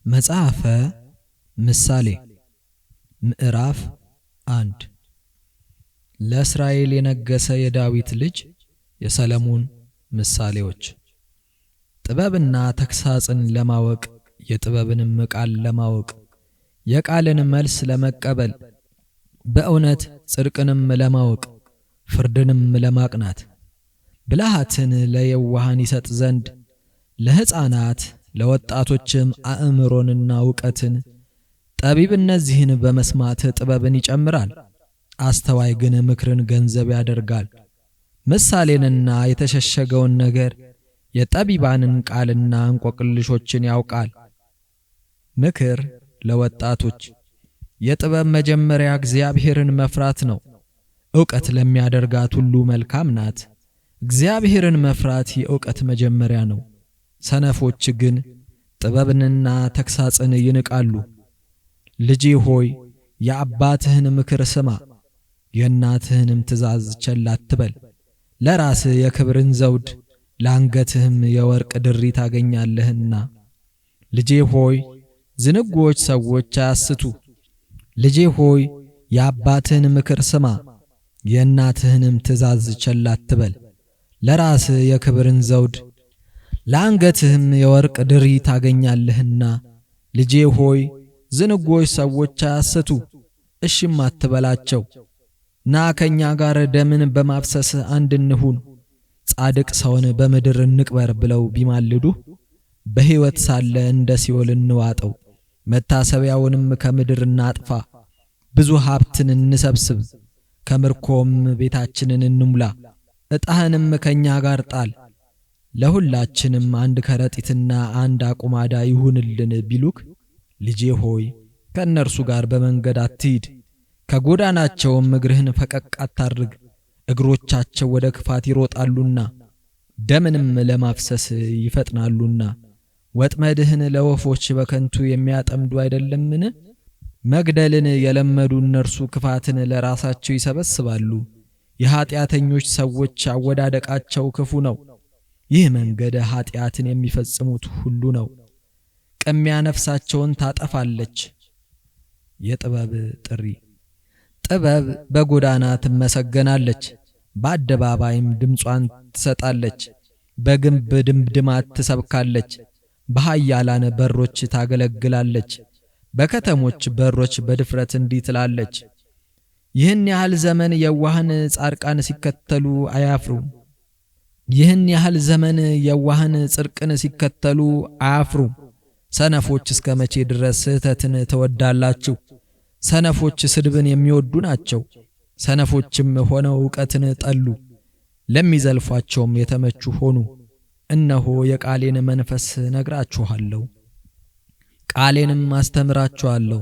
መጽሐፈ ምሳሌ ምዕራፍ 1 ለእስራኤል የነገሰ የዳዊት ልጅ የሰለሞን ምሳሌዎች። ጥበብና ተግሳጽን ለማወቅ የጥበብንም ቃል ለማወቅ የቃልን መልስ ለመቀበል በእውነት ጽድቅንም ለማወቅ ፍርድንም ለማቅናት ብልሃትን ለየዋሃን ይሰጥ ዘንድ ለሕፃናት ለወጣቶችም አእምሮንና ዕውቀትን ጠቢብ እነዚህን በመስማት ጥበብን ይጨምራል። አስተዋይ ግን ምክርን ገንዘብ ያደርጋል። ምሳሌንና የተሸሸገውን ነገር የጠቢባንን ቃልና እንቆቅልሾችን ያውቃል። ምክር ለወጣቶች የጥበብ መጀመሪያ እግዚአብሔርን መፍራት ነው። ዕውቀት ለሚያደርጋት ሁሉ መልካም ናት። እግዚአብሔርን መፍራት የዕውቀት መጀመሪያ ነው። ሰነፎች ግን ጥበብንና ተግሳጽን ይንቃሉ። ልጄ ሆይ የአባትህን ምክር ስማ፣ የእናትህንም ትእዛዝ ቸል አትበል። ለራስህ የክብርን ዘውድ ለአንገትህም የወርቅ ድሪ ታገኛለህና። ልጄ ሆይ ዝንጉዎች ሰዎች አያስቱ። ልጄ ሆይ የአባትህን ምክር ስማ፣ የእናትህንም ትእዛዝ ቸል አትበል። ለራስህ የክብርን ዘውድ ለአንገትህም የወርቅ ድሪ ታገኛለህና። ልጄ ሆይ ዝንጉዎች ሰዎች አያስቱ፣ እሺም አትበላቸው። ና ከእኛ ጋር ደምን በማፍሰስ አንድ እንሁን፣ ጻድቅ ሰውን በምድር እንቅበር ብለው ቢማልዱህ በሕይወት ሳለ እንደ ሲኦል እንዋጠው። መታሰቢያውንም ከምድር እናጥፋ፣ ብዙ ሀብትን እንሰብስብ፣ ከምርኮም ቤታችንን እንሙላ። ዕጣህንም ከእኛ ጋር ጣል፣ ለሁላችንም አንድ ከረጢትና አንድ አቁማዳ ይሁንልን ቢሉክ፣ ልጄ ሆይ ከእነርሱ ጋር በመንገድ አትሂድ፣ ከጎዳናቸውም እግርህን ፈቀቅ አታድርግ። እግሮቻቸው ወደ ክፋት ይሮጣሉና ደምንም ለማፍሰስ ይፈጥናሉና። ወጥመድህን ለወፎች በከንቱ የሚያጠምዱ አይደለምን? መግደልን የለመዱ እነርሱ ክፋትን ለራሳቸው ይሰበስባሉ። የኀጢአተኞች ሰዎች አወዳደቃቸው ክፉ ነው። ይህ መንገድ ኀጢአትን የሚፈጽሙት ሁሉ ነው። ቅሚያ ነፍሳቸውን ታጠፋለች። የጥበብ ጥሪ። ጥበብ በጎዳና ትመሰገናለች፣ በአደባባይም ድምጿን ትሰጣለች። በግንብ ድምድማት ትሰብካለች፣ በኃያላን በሮች ታገለግላለች። በከተሞች በሮች በድፍረት እንዲህ ትላለች፣ ይህን ያህል ዘመን የዋሃን ጻድቃን ሲከተሉ አያፍሩም። ይህን ያህል ዘመን የዋሃን ጽድቅን ሲከተሉ አያፍሩም። ሰነፎች እስከ መቼ ድረስ ስህተትን ትወዳላችሁ? ሰነፎች ስድብን የሚወዱ ናቸው። ሰነፎችም ሆነው ዕውቀትን ጠሉ፣ ለሚዘልፏቸውም የተመቹ ሆኑ። እነሆ የቃሌን መንፈስ ነግራችኋለሁ፣ ቃሌንም አስተምራችኋለሁ።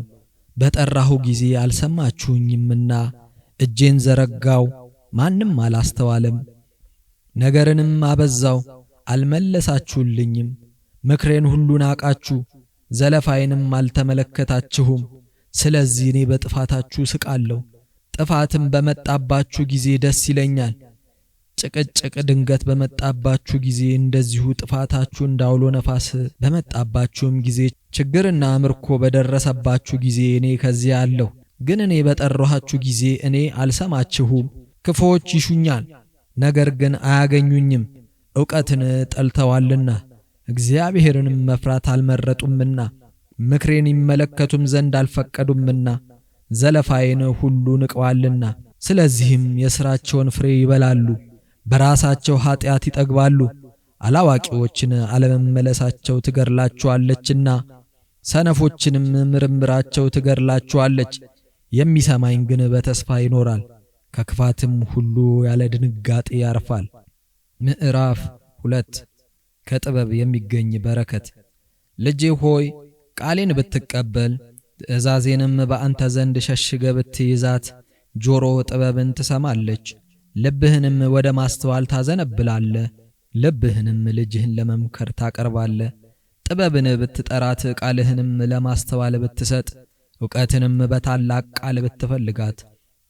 በጠራሁ ጊዜ አልሰማችሁኝምና፣ እጄን ዘረጋው ማንም አላስተዋለም። ነገርንም አበዛው አልመለሳችሁልኝም። ምክሬን ሁሉ ናቃችሁ፣ ዘለፋዬንም አልተመለከታችሁም። ስለዚህ እኔ በጥፋታችሁ ስቃለሁ፣ ጥፋትም በመጣባችሁ ጊዜ ደስ ይለኛል። ጭቅጭቅ ድንገት በመጣባችሁ ጊዜ እንደዚሁ ጥፋታችሁ እንዳውሎ ነፋስ በመጣባችሁም ጊዜ ችግርና ምርኮ በደረሰባችሁ ጊዜ እኔ ከዚያ አለሁ። ግን እኔ በጠራኋችሁ ጊዜ እኔ አልሰማችሁም። ክፉዎች ይሹኛል፣ ነገር ግን አያገኙኝም። ዕውቀትን ጠልተዋልና እግዚአብሔርንም መፍራት አልመረጡምና፣ ምክሬን ይመለከቱም ዘንድ አልፈቀዱምና፣ ዘለፋዬን ሁሉ ንቀዋልና። ስለዚህም የሥራቸውን ፍሬ ይበላሉ፣ በራሳቸው ኀጢአት ይጠግባሉ። አላዋቂዎችን አለመመለሳቸው ትገድላቸዋለችና፣ ሰነፎችንም ምርምራቸው ትገድላቸዋለች። የሚሰማኝ ግን በተስፋ ይኖራል፣ ከክፋትም ሁሉ ያለ ድንጋጤ ያርፋል። ምዕራፍ 2 ከጥበብ የሚገኝ በረከት። ልጄ ሆይ ቃሌን ብትቀበል ትእዛዜንም በአንተ ዘንድ ሸሽገ ብትይዛት፣ ጆሮ ጥበብን ትሰማለች፣ ልብህንም ወደ ማስተዋል ታዘነብላለ። ልብህንም ልጅህን ለመምከር ታቀርባለ። ጥበብን ብትጠራት፣ ቃልህንም ለማስተዋል ብትሰጥ፣ ዕውቀትንም በታላቅ ቃል ብትፈልጋት፣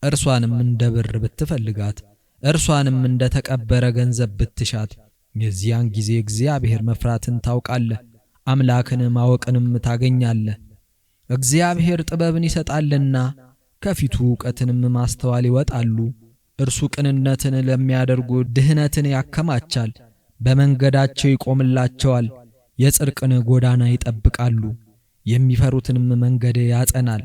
እርሷንም እንደ ብር ብትፈልጋት፣ እርሷንም እንደ ተቀበረ ገንዘብ ብትሻት፣ የዚያን ጊዜ እግዚአብሔር መፍራትን ታውቃለህ፣ አምላክን ማወቅንም ታገኛለህ። እግዚአብሔር ጥበብን ይሰጣልና ከፊቱ ዕውቀትንም ማስተዋል ይወጣሉ። እርሱ ቅንነትን ለሚያደርጉ ድህነትን ያከማቻል፣ በመንገዳቸው ይቆምላቸዋል። የጽድቅን ጎዳና ይጠብቃሉ፣ የሚፈሩትንም መንገድ ያጸናል።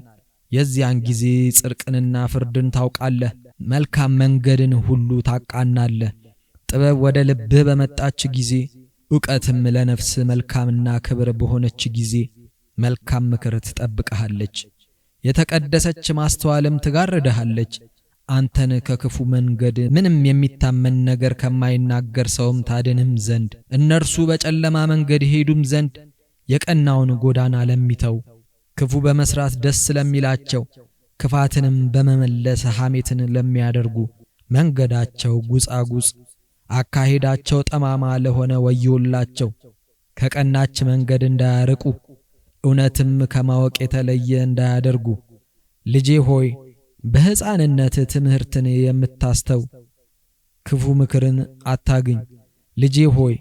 የዚያን ጊዜ ጽድቅንና ፍርድን ታውቃለህ፣ መልካም መንገድን ሁሉ ታቃናለህ። ጥበብ ወደ ልብህ በመጣች ጊዜ፣ ዕውቀትም ለነፍስ መልካምና ክብር በሆነች ጊዜ መልካም ምክር ትጠብቅሃለች። የተቀደሰች ማስተዋልም ትጋርድሃለች። አንተን ከክፉ መንገድ ምንም የሚታመን ነገር ከማይናገር ሰውም ታድንም ዘንድ እነርሱ በጨለማ መንገድ ይሄዱም ዘንድ የቀናውን ጎዳና ለሚተው ክፉ በመስራት ደስ ለሚላቸው ክፋትንም በመመለስ ሐሜትን ለሚያደርጉ መንገዳቸው ጉጻጉጽ አካሄዳቸው ጠማማ ለሆነ ወዮላቸው። ከቀናች መንገድ እንዳያርቁ እውነትም ከማወቅ የተለየ እንዳያደርጉ። ልጄ ሆይ በሕፃንነት ትምህርትን የምታስተው ክፉ ምክርን አታግኝ። ልጄ ሆይ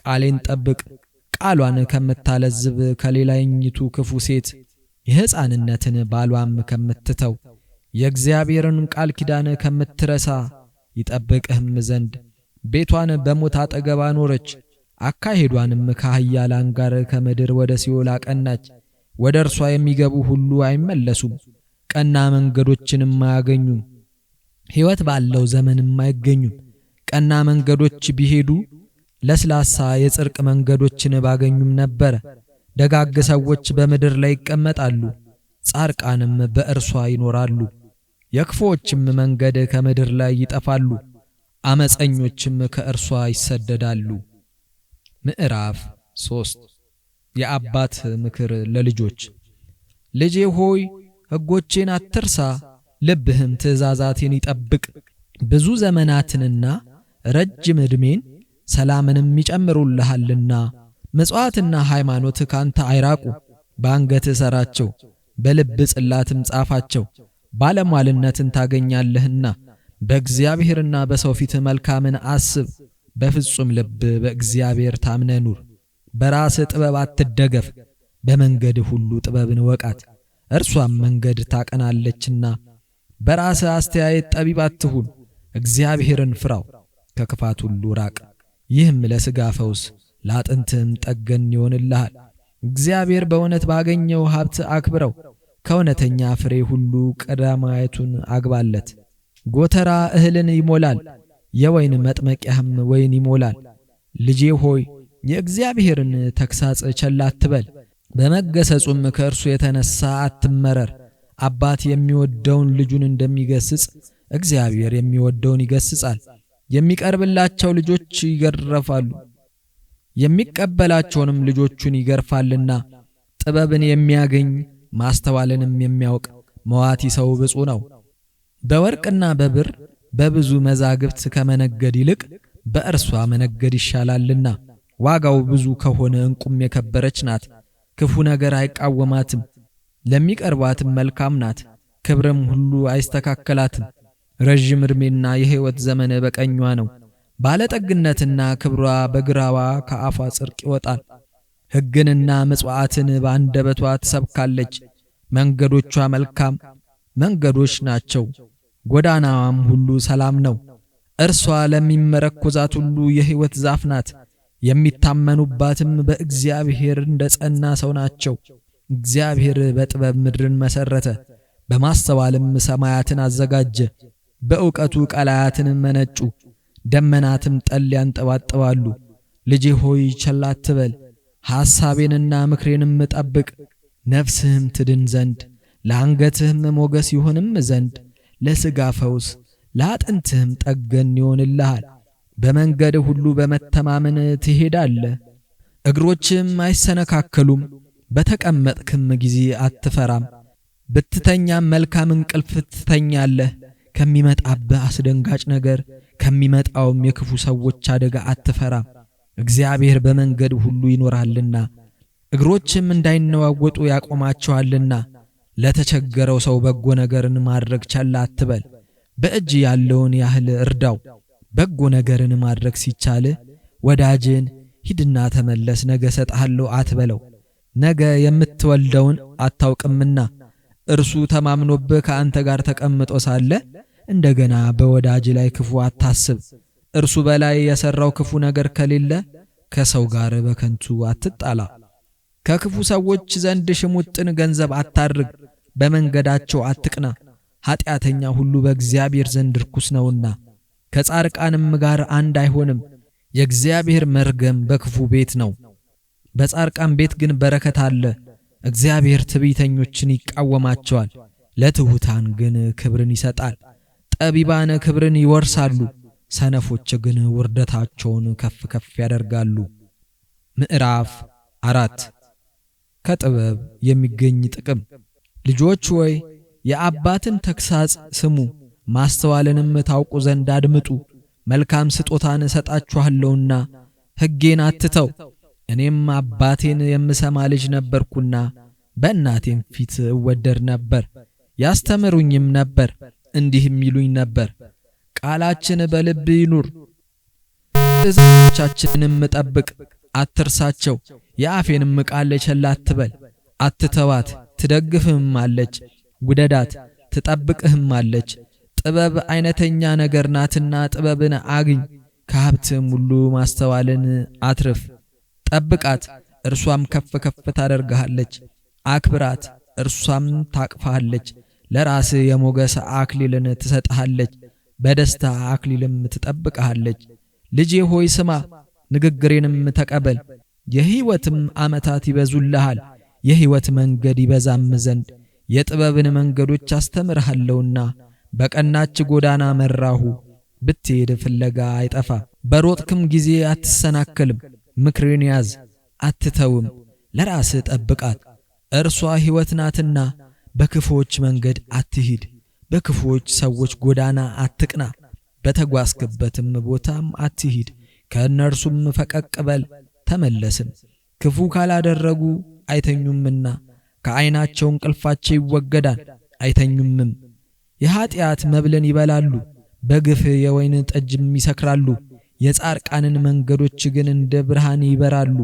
ቃሌን ጠብቅ፣ ቃሏን ከምታለዝብ ከሌላይኝቱ ክፉ ሴት የሕፃንነትን ባሏም ከምትተው የእግዚአብሔርን ቃል ኪዳን ከምትረሳ ይጠብቅህም ዘንድ ቤቷን በሞት አጠገብ አኖረች። አካሄዷንም ከኃያላን ጋር ከምድር ወደ ሲኦል አቀናች። ወደ እርሷ የሚገቡ ሁሉ አይመለሱም፣ ቀና መንገዶችንም አያገኙም፣ ሕይወት ባለው ዘመንም አይገኙም። ቀና መንገዶች ቢሄዱ ለስላሳ የጽድቅ መንገዶችን ባገኙም ነበር። ደጋግ ሰዎች በምድር ላይ ይቀመጣሉ፣ ጻድቃንም በእርሷ ይኖራሉ። የክፉዎችም መንገድ ከምድር ላይ ይጠፋሉ፣ አመፀኞችም ከእርሷ ይሰደዳሉ። ምዕራፍ 3 የአባት ምክር ለልጆች። ልጄ ሆይ ሕጎቼን አትርሳ፣ ልብህም ትእዛዛቴን ይጠብቅ። ብዙ ዘመናትንና ረጅም ዕድሜን ሰላምንም ይጨምሩልሃልና። ምጽዋትና ሃይማኖት ካንተ አይራቁ። በአንገትህ ሰራቸው፣ በልብ ጽላትም ጻፋቸው። ባለሟልነትን ታገኛለህና በእግዚአብሔርና በሰው ፊት መልካምን አስብ። በፍጹም ልብ በእግዚአብሔር ታምነህ ኑር። በራስህ ጥበብ አትደገፍ፣ በመንገድ ሁሉ ጥበብን ወቃት፣ እርሷም መንገድ ታቀናለችና። በራስህ አስተያየት ጠቢብ አትሁን፣ እግዚአብሔርን ፍራው፣ ከክፋት ሁሉ ራቅ። ይህም ለሥጋ ፈውስ ለአጥንትም ጠገን ይሆንልሃል። እግዚአብሔር በእውነት ባገኘው ሀብት አክብረው፣ ከእውነተኛ ፍሬ ሁሉ ቀዳማይቱን አግባለት። ጎተራ እህልን ይሞላል፣ የወይን መጥመቂያህም ወይን ይሞላል። ልጄ ሆይ የእግዚአብሔርን ተግሣጽ ቸል አትበል፣ በመገሰጹም ከእርሱ የተነሳ አትመረር። አባት የሚወደውን ልጁን እንደሚገስጽ እግዚአብሔር የሚወደውን ይገስጻል። የሚቀርብላቸው ልጆች ይገረፋሉ፣ የሚቀበላቸውንም ልጆቹን ይገርፋልና። ጥበብን የሚያገኝ ማስተዋልንም የሚያውቅ መዋቲ ሰው ብፁዕ ነው። በወርቅና በብር በብዙ መዛግብት ከመነገድ ይልቅ በእርሷ መነገድ ይሻላልና። ዋጋው ብዙ ከሆነ ዕንቁም የከበረች ናት። ክፉ ነገር አይቃወማትም፣ ለሚቀርባትም መልካም ናት። ክብርም ሁሉ አይስተካከላትም። ረዥም ዕድሜና የሕይወት ዘመን በቀኟ ነው። ባለጠግነትና ክብሯ በግራዋ ከአፏ ጽድቅ ይወጣል። ሕግንና ምጽዋዕትን በአንደበቷ ትሰብካለች። መንገዶቿ መልካም መንገዶች ናቸው፣ ጎዳናዋም ሁሉ ሰላም ነው። እርሷ ለሚመረኮዛት ሁሉ የሕይወት ዛፍ ናት። የሚታመኑባትም በእግዚአብሔር እንደ ጸና ሰው ናቸው። እግዚአብሔር በጥበብ ምድርን መሰረተ፣ በማስተዋልም ሰማያትን አዘጋጀ። በእውቀቱ ቀላያትን መነጩ፣ ደመናትም ጠል ያንጠባጥባሉ። ልጄ ሆይ ቸል አትበል፣ ሐሳቤንና ምክሬንም ጠብቅ። ነፍስህም ትድን ዘንድ ለአንገትህም ሞገስ ይሆንም ዘንድ ለሥጋ ፈውስ ለአጥንትህም ጠገን ይሆንልሃል። በመንገድ ሁሉ በመተማመን ትሄዳለህ፣ እግሮችም አይሰነካከሉም። በተቀመጥክም ጊዜ አትፈራም፣ ብትተኛም መልካም እንቅልፍ ትተኛለህ። ከሚመጣብህ አስደንጋጭ ነገር ከሚመጣውም የክፉ ሰዎች አደጋ አትፈራም። እግዚአብሔር በመንገድ ሁሉ ይኖራልና እግሮችም እንዳይነዋወጡ ያቆማቸዋልና። ለተቸገረው ሰው በጎ ነገርን ማድረግ ቸል አትበል፣ በእጅ ያለውን ያህል እርዳው። በጎ ነገርን ማድረግ ሲቻል ወዳጅን ሂድና ተመለስ፣ ነገ እሰጥሃለሁ አትበለው። ነገ የምትወልደውን አታውቅምና እርሱ ተማምኖብህ ከአንተ ጋር ተቀምጦ ሳለ እንደገና በወዳጅ ላይ ክፉ አታስብ። እርሱ በላይ የሰራው ክፉ ነገር ከሌለ ከሰው ጋር በከንቱ አትጣላ። ከክፉ ሰዎች ዘንድ ሽሙጥን ገንዘብ አታርግ፣ በመንገዳቸው አትቅና። ኃጢአተኛ ሁሉ በእግዚአብሔር ዘንድ ርኩስ ነውና ከጻድቃንም ጋር አንድ አይሆንም። የእግዚአብሔር መርገም በክፉ ቤት ነው፣ በጻድቃን ቤት ግን በረከት አለ። እግዚአብሔር ትዕቢተኞችን ይቃወማቸዋል፣ ለትሑታን ግን ክብርን ይሰጣል። ጠቢባን ክብርን ይወርሳሉ፣ ሰነፎች ግን ውርደታቸውን ከፍ ከፍ ያደርጋሉ። ምዕራፍ 4 ከጥበብ የሚገኝ ጥቅም። ልጆች ሆይ የአባትን ተግሣጽ ስሙ፣ ማስተዋልንም ታውቁ ዘንድ አድምጡ። መልካም ስጦታን እሰጣችኋለሁና ሕጌን አትተው። እኔም አባቴን የምሰማ ልጅ ነበርኩና በእናቴም ፊት እወደድ ነበር። ያስተምሩኝም ነበር፣ እንዲህም ይሉኝ ነበር፣ ቃላችን በልብ ይኑር፣ ትእዛዞቻችንንም ጠብቅ፣ አትርሳቸው። የአፌንም ቃል ቸል አትበል። አትተዋት፣ ትደግፍህም አለች፣ ውደዳት፣ ትጠብቅህም አለች። ጥበብ አይነተኛ ነገር ናትና ጥበብን አግኝ፣ ከሀብትም ሁሉ ማስተዋልን አትርፍ። ጠብቃት፣ እርሷም ከፍ ከፍ ታደርግሃለች። አክብራት፣ እርሷም ታቅፋሃለች። ለራስህ የሞገስ አክሊልን ትሰጥሃለች፣ በደስታ አክሊልም ትጠብቅሃለች። ልጄ ሆይ ስማ፣ ንግግሬንም ተቀበል። የሕይወትም ዓመታት ይበዙልሃል፣ የሕይወት መንገድ ይበዛም ዘንድ የጥበብን መንገዶች አስተምርሃለሁና። በቀናች ጎዳና መራሁ፣ ብትሄድ ፍለጋ አይጠፋ። በሮጥክም ጊዜ አትሰናከልም። ምክሬን ያዝ አትተውም፣ ለራስህ ጠብቃት፣ እርሷ ሕይወት ናትና። በክፉዎች መንገድ አትሂድ፣ በክፉዎች ሰዎች ጎዳና አትቅና። በተጓዝክበትም ቦታም አትሂድ፣ ከእነርሱም ፈቀቅ በል ተመለስም። ክፉ ካላደረጉ አይተኙምና ከዓይናቸው እንቅልፋቸው ይወገዳል አይተኙምም። የኀጢአት መብልን ይበላሉ፣ በግፍ የወይን ጠጅም ይሰክራሉ። የጻድቃንን መንገዶች ግን እንደ ብርሃን ይበራሉ፣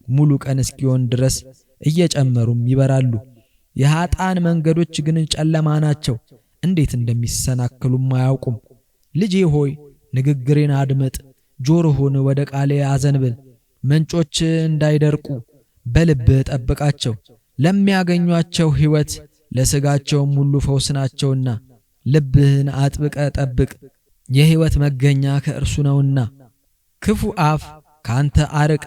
ሙሉ ቀን እስኪሆን ድረስ እየጨመሩም ይበራሉ። የኀጣን መንገዶች ግን ጨለማ ናቸው፣ እንዴት እንደሚሰናከሉም አያውቁም። ልጄ ሆይ ንግግሬን አድምጥ፣ ጆሮህን ወደ ቃሌ አዘንብል። ምንጮች እንዳይደርቁ በልብህ ጠብቃቸው፣ ለሚያገኟቸው ሕይወት ለሥጋቸውም ሁሉ ፈውስ ናቸውና። ልብህን አጥብቀ ጠብቅ፣ የሕይወት መገኛ ከእርሱ ነውና። ክፉ አፍ ካንተ አርቅ፣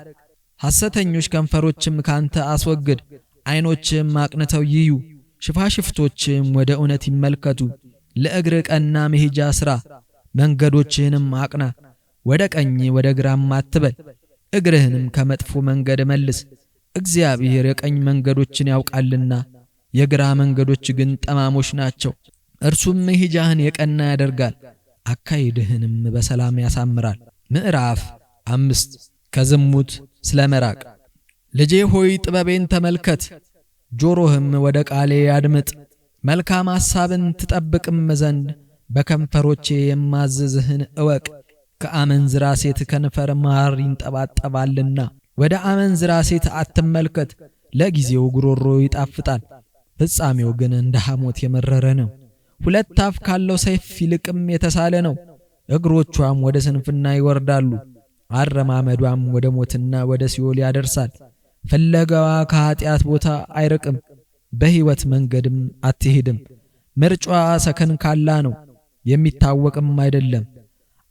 ሐሰተኞች ከንፈሮችም ካንተ አስወግድ። ዓይኖችም አቅንተው ይዩ፣ ሽፋሽፍቶችም ወደ እውነት ይመልከቱ። ለእግር ቀና መሄጃ ሥራ፣ መንገዶችህንም አቅና። ወደ ቀኝ ወደ ግራም አትበል፣ እግርህንም ከመጥፎ መንገድ መልስ። እግዚአብሔር የቀኝ መንገዶችን ያውቃልና የግራ መንገዶች ግን ጠማሞች ናቸው። እርሱም መሄጃህን የቀና ያደርጋል፣ አካሄድህንም በሰላም ያሳምራል። ምዕራፍ 5 ከዝሙት ስለመራቅ። ልጄ ሆይ ጥበቤን ተመልከት፣ ጆሮህም ወደ ቃሌ ያድምጥ። መልካም ሐሳብን ትጠብቅም ዘንድ በከንፈሮቼ የማዝዝህን እወቅ። ከአመንዝራ ሴት ከንፈር ማር ይንጠባጠባልና ወደ አመንዝራ ሴት አትመልከት። ለጊዜው ጉሮሮ ይጣፍጣል፣ ፍጻሜው ግን እንደ ሐሞት የመረረ ነው። ሁለት አፍ ካለው ሰይፍ ይልቅም የተሳለ ነው። እግሮቿም ወደ ስንፍና ይወርዳሉ፣ አረማመዷም ወደ ሞትና ወደ ሲኦል ያደርሳል። ፍለጋዋ ከኀጢአት ቦታ አይርቅም፣ በሕይወት መንገድም አትሄድም። ምርጫዋ ሰከንካላ ነው፣ የሚታወቅም አይደለም።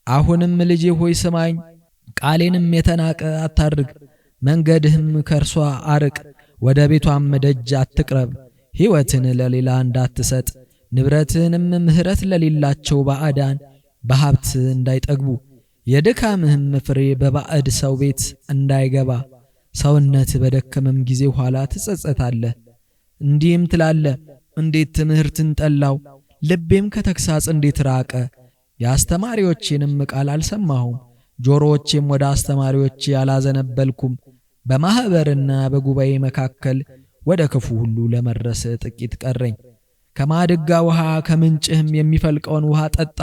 አሁንም ልጄ ሆይ ስማኝ፣ ቃሌንም የተናቀ አታድርግ። መንገድህም ከእርሷ አርቅ፣ ወደ ቤቷም ደጅ አትቅረብ። ሕይወትን ለሌላ እንዳትሰጥ፣ ንብረትህንም ምሕረት ለሌላቸው ባዕዳን በሀብት እንዳይጠግቡ። የድካምህም ፍሬ በባዕድ ሰው ቤት እንዳይገባ። ሰውነት በደከመም ጊዜ ኋላ ትጸጸታለህ፣ እንዲህም ትላለህ፣ እንዴት ትምህርትን ጠላው፣ ልቤም ከተግሣጽ እንዴት ራቀ። የአስተማሪዎቼንም ቃል አልሰማሁም፣ ጆሮዎቼም ወደ አስተማሪዎቼ አላዘነበልኩም። በማኅበርና በጉባኤ መካከል ወደ ክፉ ሁሉ ለመድረስ ጥቂት ቀረኝ። ከማድጋ ውሃ ከምንጭህም የሚፈልቀውን ውሃ ጠጣ።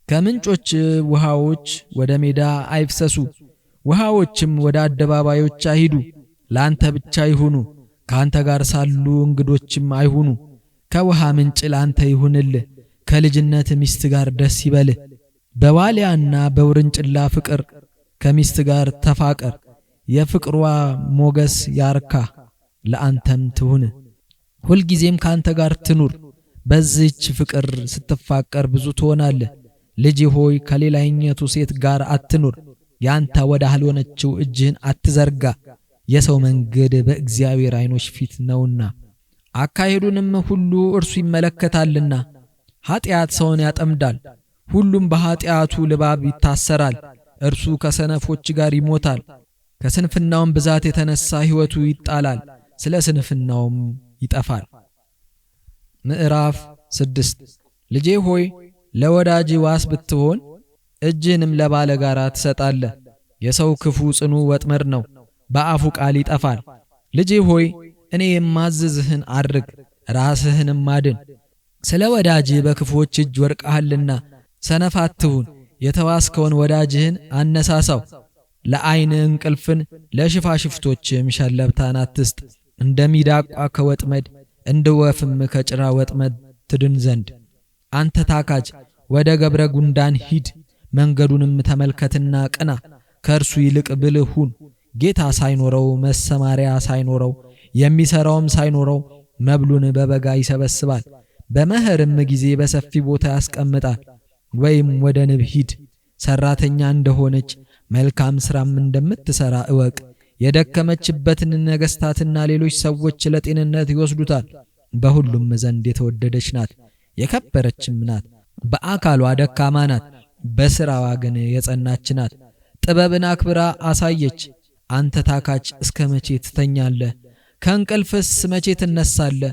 ከምንጮች ውሃዎች ወደ ሜዳ አይፍሰሱ፣ ውሃዎችም ወደ አደባባዮች አይሂዱ፣ ላንተ ብቻ ይሁኑ። ካንተ ጋር ሳሉ እንግዶችም አይሁኑ። ከውሃ ምንጭ ላንተ ይሁንልህ፣ ከልጅነት ሚስት ጋር ደስ ይበልህ። በዋሊያና በውርንጭላ ፍቅር ከሚስት ጋር ተፋቀር። የፍቅሯ ሞገስ ያርካ፣ ለአንተም ትሁን። ሁልጊዜም ካንተ ጋር ትኑር። በዚህች ፍቅር ስትፋቀር ብዙ ትሆናለህ። ልጅ ሆይ ከሌላኛቱ ሴት ጋር አትኑር። ያንተ ወዳልሆነችው እጅህን አትዘርጋ። የሰው መንገድ በእግዚአብሔር ዓይኖች ፊት ነውና አካሄዱንም ሁሉ እርሱ ይመለከታልና። ኃጢአት ሰውን ያጠምዳል፣ ሁሉም በኃጢአቱ ልባብ ይታሰራል። እርሱ ከሰነፎች ጋር ይሞታል፣ ከስንፍናውም ብዛት የተነሳ ሕይወቱ ይጣላል፣ ስለ ስንፍናውም ይጠፋል። ምዕራፍ 6 ልጄ ሆይ ለወዳጅ ዋስ ብትሆን እጅህንም ለባለጋራ ትሰጣለህ። የሰው ክፉ ጽኑ ወጥመድ ነው፣ በአፉ ቃል ይጠፋል። ልጄ ሆይ እኔ የማዝዝህን አድርግ፣ ራስህንም አድን። ስለ ወዳጅ በክፉዎች እጅ ወድቀሃልና ሰነፍ አትሁን። የተዋስከውን ወዳጅህን አነሳሳው። ለዓይን እንቅልፍን ለሽፋሽፍቶችም ሸለብታን አትስጥ። እንደሚዳቋ ከወጥመድ እንደ ወፍም ከጭራ ወጥመድ ትድን ዘንድ። አንተ ታካች ወደ ገብረ ጉንዳን ሂድ፣ መንገዱንም ተመልከትና ቅና። ከእርሱ ይልቅ ብልህ ሁን። ጌታ ሳይኖረው መሰማሪያ ሳይኖረው የሚሰራውም ሳይኖረው መብሉን በበጋ ይሰበስባል። በመኸርም ጊዜ በሰፊ ቦታ ያስቀምጣል። ወይም ወደ ንብ ሂድ፣ ሰራተኛ እንደሆነች መልካም ሥራም እንደምትሰራ እወቅ። የደከመችበትን ነገሥታትና ሌሎች ሰዎች ለጤንነት ይወስዱታል። በሁሉም ዘንድ የተወደደች ናት፣ የከበረችም ናት። በአካሏ ደካማ ናት፣ በሥራዋ ግን የጸናች ናት። ጥበብን አክብራ አሳየች። አንተ ታካች እስከ መቼ ትተኛለህ? ከእንቅልፍስ መቼ ትነሳለህ?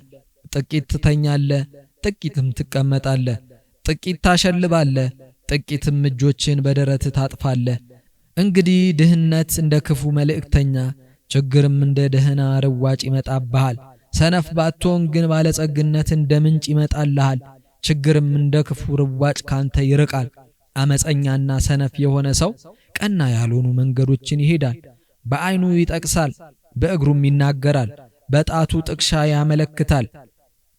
ጥቂት ትተኛለህ፣ ጥቂትም ትቀመጣለህ። ጥቂት ታሸልባለህ፣ ጥቂትም እጆችን በደረት ታጥፋለህ። እንግዲህ ድህነት እንደ ክፉ መልእክተኛ፣ ችግርም እንደ ደህና ርዋጭ ይመጣብሃል። ሰነፍ ባትሆን ግን ባለጸግነት እንደ ምንጭ ይመጣልሃል። ችግርም እንደ ክፉ ርዋጭ ካንተ ይርቃል። አመፀኛና ሰነፍ የሆነ ሰው ቀና ያልሆኑ መንገዶችን ይሄዳል። በዓይኑ ይጠቅሳል፣ በእግሩም ይናገራል፣ በጣቱ ጥቅሻ ያመለክታል።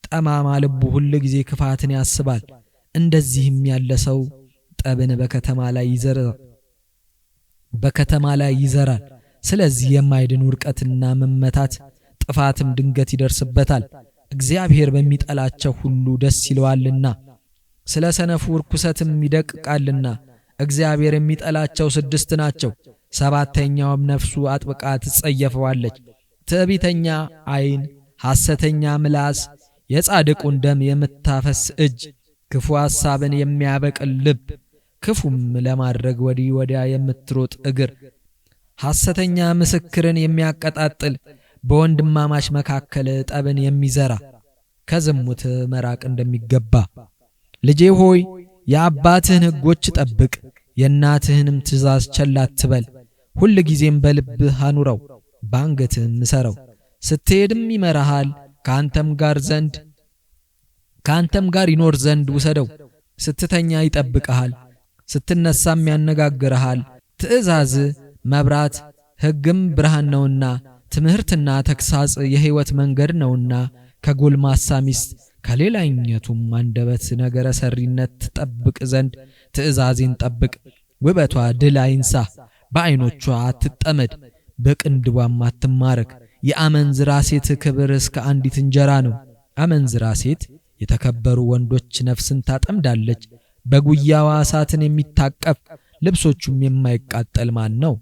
ጠማማ ልቡ ሁል ጊዜ ክፋትን ያስባል። እንደዚህም ያለ ሰው ጠብን በከተማ ላይ ይዘራል። ስለዚህ የማይድን ውድቀትና መመታት ጥፋትም ድንገት ይደርስበታል። እግዚአብሔር በሚጠላቸው ሁሉ ደስ ይለዋልና ስለ ሰነፉ ርኩሰትም ይደቅቃልና። እግዚአብሔር የሚጠላቸው 6 ናቸው። 7ተኛውም ነፍሱ አጥብቃ ትጸየፈዋለች። ትዕቢተኛ ዓይን፣ ሐሰተኛ ምላስ፣ የጻድቁን ደም የምታፈስ እጅ፣ ክፉ ሐሳብን የሚያበቅል ልብ፣ ክፉም ለማድረግ ወዲህ ወዲያ የምትሮጥ እግር፣ ሐሰተኛ ምስክርን የሚያቀጣጥል፣ በወንድማማች መካከል ጠብን የሚዘራ፣ ከዝሙት መራቅ እንደሚገባ። ልጄ ሆይ የአባትህን ሕጎች ጠብቅ፣ የእናትህንም ትእዛዝ ቸል አትበል። ሁል ጊዜም በልብህ አኑረው፣ በአንገትህም እሰረው። ስትሄድም ይመራሃል፣ ከአንተም ጋር ይኖር ዘንድ ውሰደው። ስትተኛ ይጠብቅሃል፣ ስትነሳም ያነጋግርሃል። ትእዛዝ መብራት ሕግም ብርሃን ነውና፣ ትምህርትና ተግሳጽ የሕይወት መንገድ ነውና። ከጎልማሳ ሚስት ከሌላኛቱም አንደበት ነገረ ሰሪነት ትጠብቅ ዘንድ ትእዛዜን ጠብቅ። ውበቷ ድል አይንሳ፣ በዓይኖቿ አትጠመድ፣ በቅንድቧም አትማረክ። የአመንዝራ ሴት ክብር እስከ አንዲት እንጀራ ነው። አመንዝራ ሴት የተከበሩ ወንዶች ነፍስን ታጠምዳለች። በጉያዋ እሳትን የሚታቀፍ ልብሶቹም የማይቃጠል ማን ነው?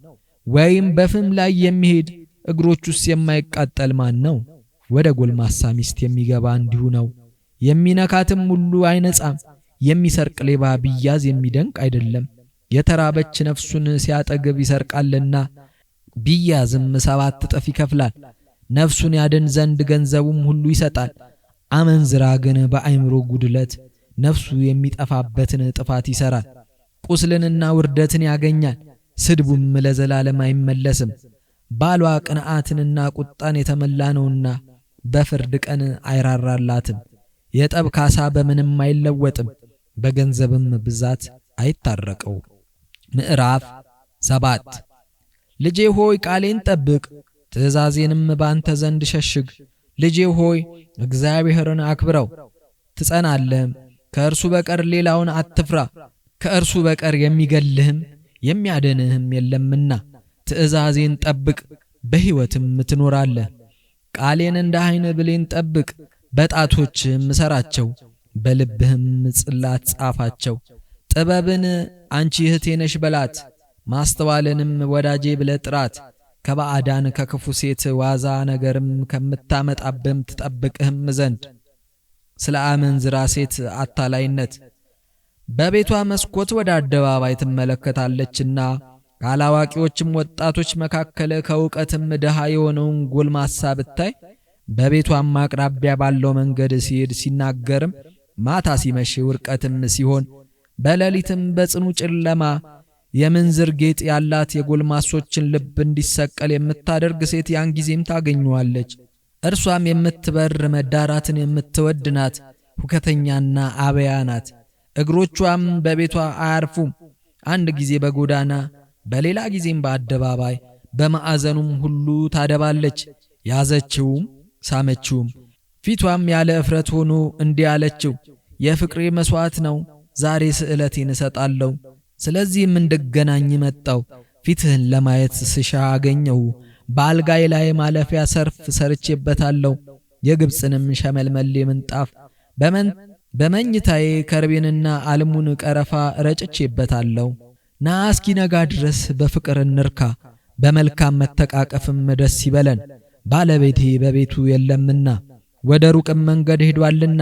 ወይም በፍም ላይ የሚሄድ እግሮቹስ የማይቃጠል ማን ነው? ወደ ጎልማሳ ሚስት የሚገባ እንዲሁ ነው። የሚነካትም ሁሉ አይነጻም። የሚሰርቅ ሌባ ቢያዝ የሚደንቅ አይደለም። የተራበች ነፍሱን ሲያጠግብ ይሰርቃልና ቢያዝም 7 እጥፍ ይከፍላል። ነፍሱን ያድን ዘንድ ገንዘቡም ሁሉ ይሰጣል። አመንዝራ ግን በአእምሮ ጉድለት ነፍሱ የሚጠፋበትን ጥፋት ይሰራል። ቁስልንና ውርደትን ያገኛል፣ ስድቡም ለዘላለም አይመለስም። ባሏ ቅንዓትንና ቁጣን የተመላ ነውና በፍርድ ቀን አይራራላትም። የጠብ ካሳ በምንም አይለወጥም፣ በገንዘብም ብዛት አይታረቀው። ምዕራፍ 7 ልጄ ሆይ ቃሌን ጠብቅ፣ ትእዛዜንም ባንተ ዘንድ ሸሽግ። ልጄ ሆይ እግዚአብሔርን አክብረው ትጸናለህም። ከእርሱ በቀር ሌላውን አትፍራ፣ ከእርሱ በቀር የሚገልህም የሚያድንህም የለምና። ትእዛዜን ጠብቅ በሕይወትም ትኖራለህ። ቃሌን እንደ ዓይን ብሌን ጠብቅ፣ በጣቶችህም እሰራቸው፣ በልብህም ጽላት ጻፋቸው። ጥበብን አንቺ እህቴ ነሽ በላት፣ ማስተዋልንም ወዳጄ ብለህ ጥራት። ከባዕዳን ከክፉ ሴት ዋዛ ነገርም ከምታመጣብህም ትጠብቅህም ዘንድ። ስለ አመንዝራ ሴት አታላይነት በቤቷ መስኮት ወደ አደባባይ ትመለከታለችና፣ ካላዋቂዎችም ወጣቶች መካከል ከእውቀትም ድሃ የሆነውን ጎልማሳ ብታይ፣ በቤቷም አቅራቢያ ባለው መንገድ ሲሄድ ሲናገርም፣ ማታ ሲመሽ ውርቀትም ሲሆን፣ በሌሊትም በጽኑ ጨለማ የምንዝር ጌጥ ያላት የጎልማሶችን ልብ እንዲሰቀል የምታደርግ ሴት ያን ጊዜም ታገኘዋለች። እርሷም የምትበር መዳራትን የምትወድ ናት፣ ሁከተኛና አበያ ናት። እግሮቿም በቤቷ አያርፉም። አንድ ጊዜ በጎዳና በሌላ ጊዜም በአደባባይ በማዕዘኑም ሁሉ ታደባለች። ያዘችውም ሳመችውም። ፊቷም ያለ እፍረት ሆኖ እንዲህ አለችው፣ የፍቅሬ መሥዋዕት ነው፣ ዛሬ ስዕለቴን እሰጣለሁ። ስለዚህም እንድገናኝ መጣው፣ ፊትህን ለማየት ስሻ አገኘው። በአልጋዬ ላይ ማለፊያ ሰርፍ ሰርቼበታለሁ፣ የግብፅንም ሸመልመሌ ምንጣፍ በመኝታዬ ከርቤንና አልሙን ቀረፋ ረጭቼበታለሁ። ና እስኪነጋ ድረስ በፍቅር እንርካ፣ በመልካም መተቃቀፍም ደስ ይበለን። ባለቤቴ በቤቱ የለምና ወደ ሩቅም መንገድ ሄዷልና፣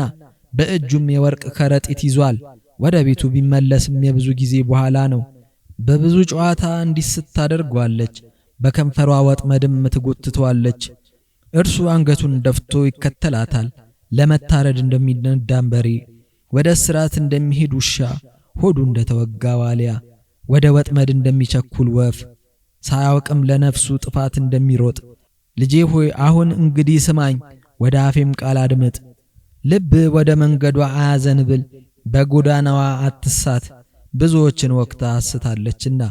በእጁም የወርቅ ከረጢት ይዟል። ወደ ቤቱ ቢመለስም የብዙ ጊዜ በኋላ ነው። በብዙ ጨዋታ እንዲስት ታደርገዋለች፣ በከንፈሯ ወጥመድም ትጎትተዋለች። እርሱ አንገቱን ደፍቶ ይከተላታል፣ ለመታረድ እንደሚነዳም በሬ፣ ወደ እስራት እንደሚሄድ ውሻ፣ ሆዱ እንደተወጋ ዋልያ፣ ወደ ወጥመድ እንደሚቸኩል ወፍ፣ ሳያውቅም ለነፍሱ ጥፋት እንደሚሮጥ። ልጄ ሆይ አሁን እንግዲህ ስማኝ፣ ወደ አፌም ቃል አድምጥ። ልብ ወደ መንገዷ አያዘንብል፣ በጎዳናዋ አትሳት፣ ብዙዎችን ወቅታ አስታለችና።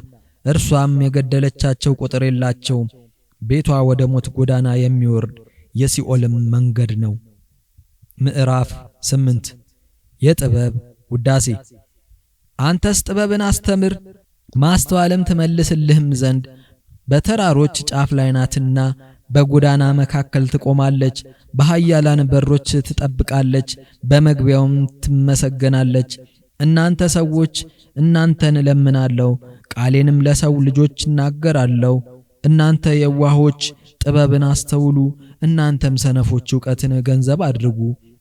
እርሷም የገደለቻቸው ቁጥር የላቸውም። ቤቷ ወደ ሞት ጎዳና የሚወርድ የሲኦልም መንገድ ነው። ምዕራፍ 8 የጥበብ ውዳሴ። አንተስ ጥበብን አስተምር፣ ማስተዋልም ትመልስልህም ዘንድ። በተራሮች ጫፍ ላይ ናትና በጎዳና መካከል ትቆማለች። በኃያላን በሮች ትጠብቃለች፣ በመግቢያውም ትመሰገናለች። እናንተ ሰዎች እናንተን እለምናለሁ፣ ቃሌንም ለሰው ልጆች እናገራለሁ። እናንተ የዋሆች ጥበብን አስተውሉ፣ እናንተም ሰነፎች ዕውቀትን ገንዘብ አድርጉ።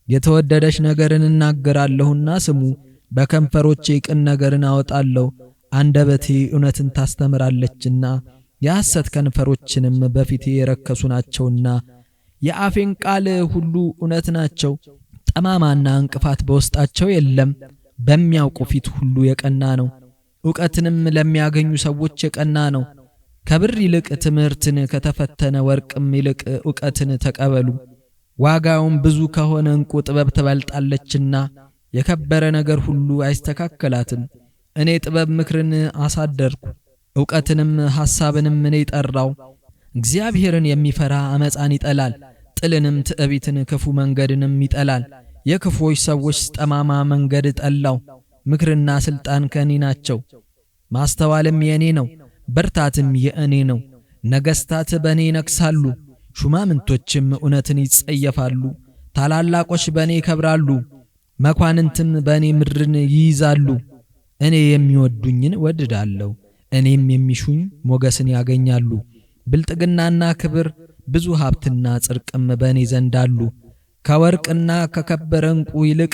የተወደደች ነገርን እናገራለሁና ስሙ፣ በከንፈሮቼ ቅን ነገርን አወጣለሁ። አንደበቴ እውነትን ታስተምራለችና የሐሰት ከንፈሮችንም በፊቴ የረከሱ ናቸውና። የአፌን ቃል ሁሉ እውነት ናቸው፣ ጠማማና እንቅፋት በውስጣቸው የለም። በሚያውቁ ፊት ሁሉ የቀና ነው፣ ዕውቀትንም ለሚያገኙ ሰዎች የቀና ነው። ከብር ይልቅ ትምህርትን፣ ከተፈተነ ወርቅም ይልቅ ዕውቀትን ተቀበሉ። ዋጋውም ብዙ ከሆነ ዕንቁ ጥበብ ትበልጣለችና፣ የከበረ ነገር ሁሉ አይስተካከላትም። እኔ ጥበብ ምክርን አሳደርኩ፣ ዕውቀትንም ሐሳብንም እኔ ጠራው። እግዚአብሔርን የሚፈራ አመፃን ይጠላል፣ ጥልንም ትዕቢትን ክፉ መንገድንም ይጠላል። የክፉዎች ሰዎች ጠማማ መንገድ ጠላው። ምክርና ሥልጣን ከእኔ ናቸው፣ ማስተዋልም የእኔ ነው፣ በርታትም የእኔ ነው። ነገሥታት በእኔ ይነግሣሉ፣ ሹማምንቶችም እውነትን ይጸየፋሉ። ታላላቆች በእኔ ይከብራሉ፣ መኳንንትም በእኔ ምድርን ይይዛሉ። እኔ የሚወዱኝን ወድዳለሁ፣ እኔም የሚሹኝ ሞገስን ያገኛሉ። ብልጥግናና ክብር፣ ብዙ ሀብትና ጽድቅም በእኔ ዘንድ አሉ። ከወርቅና ከከበረ ዕንቁ ይልቅ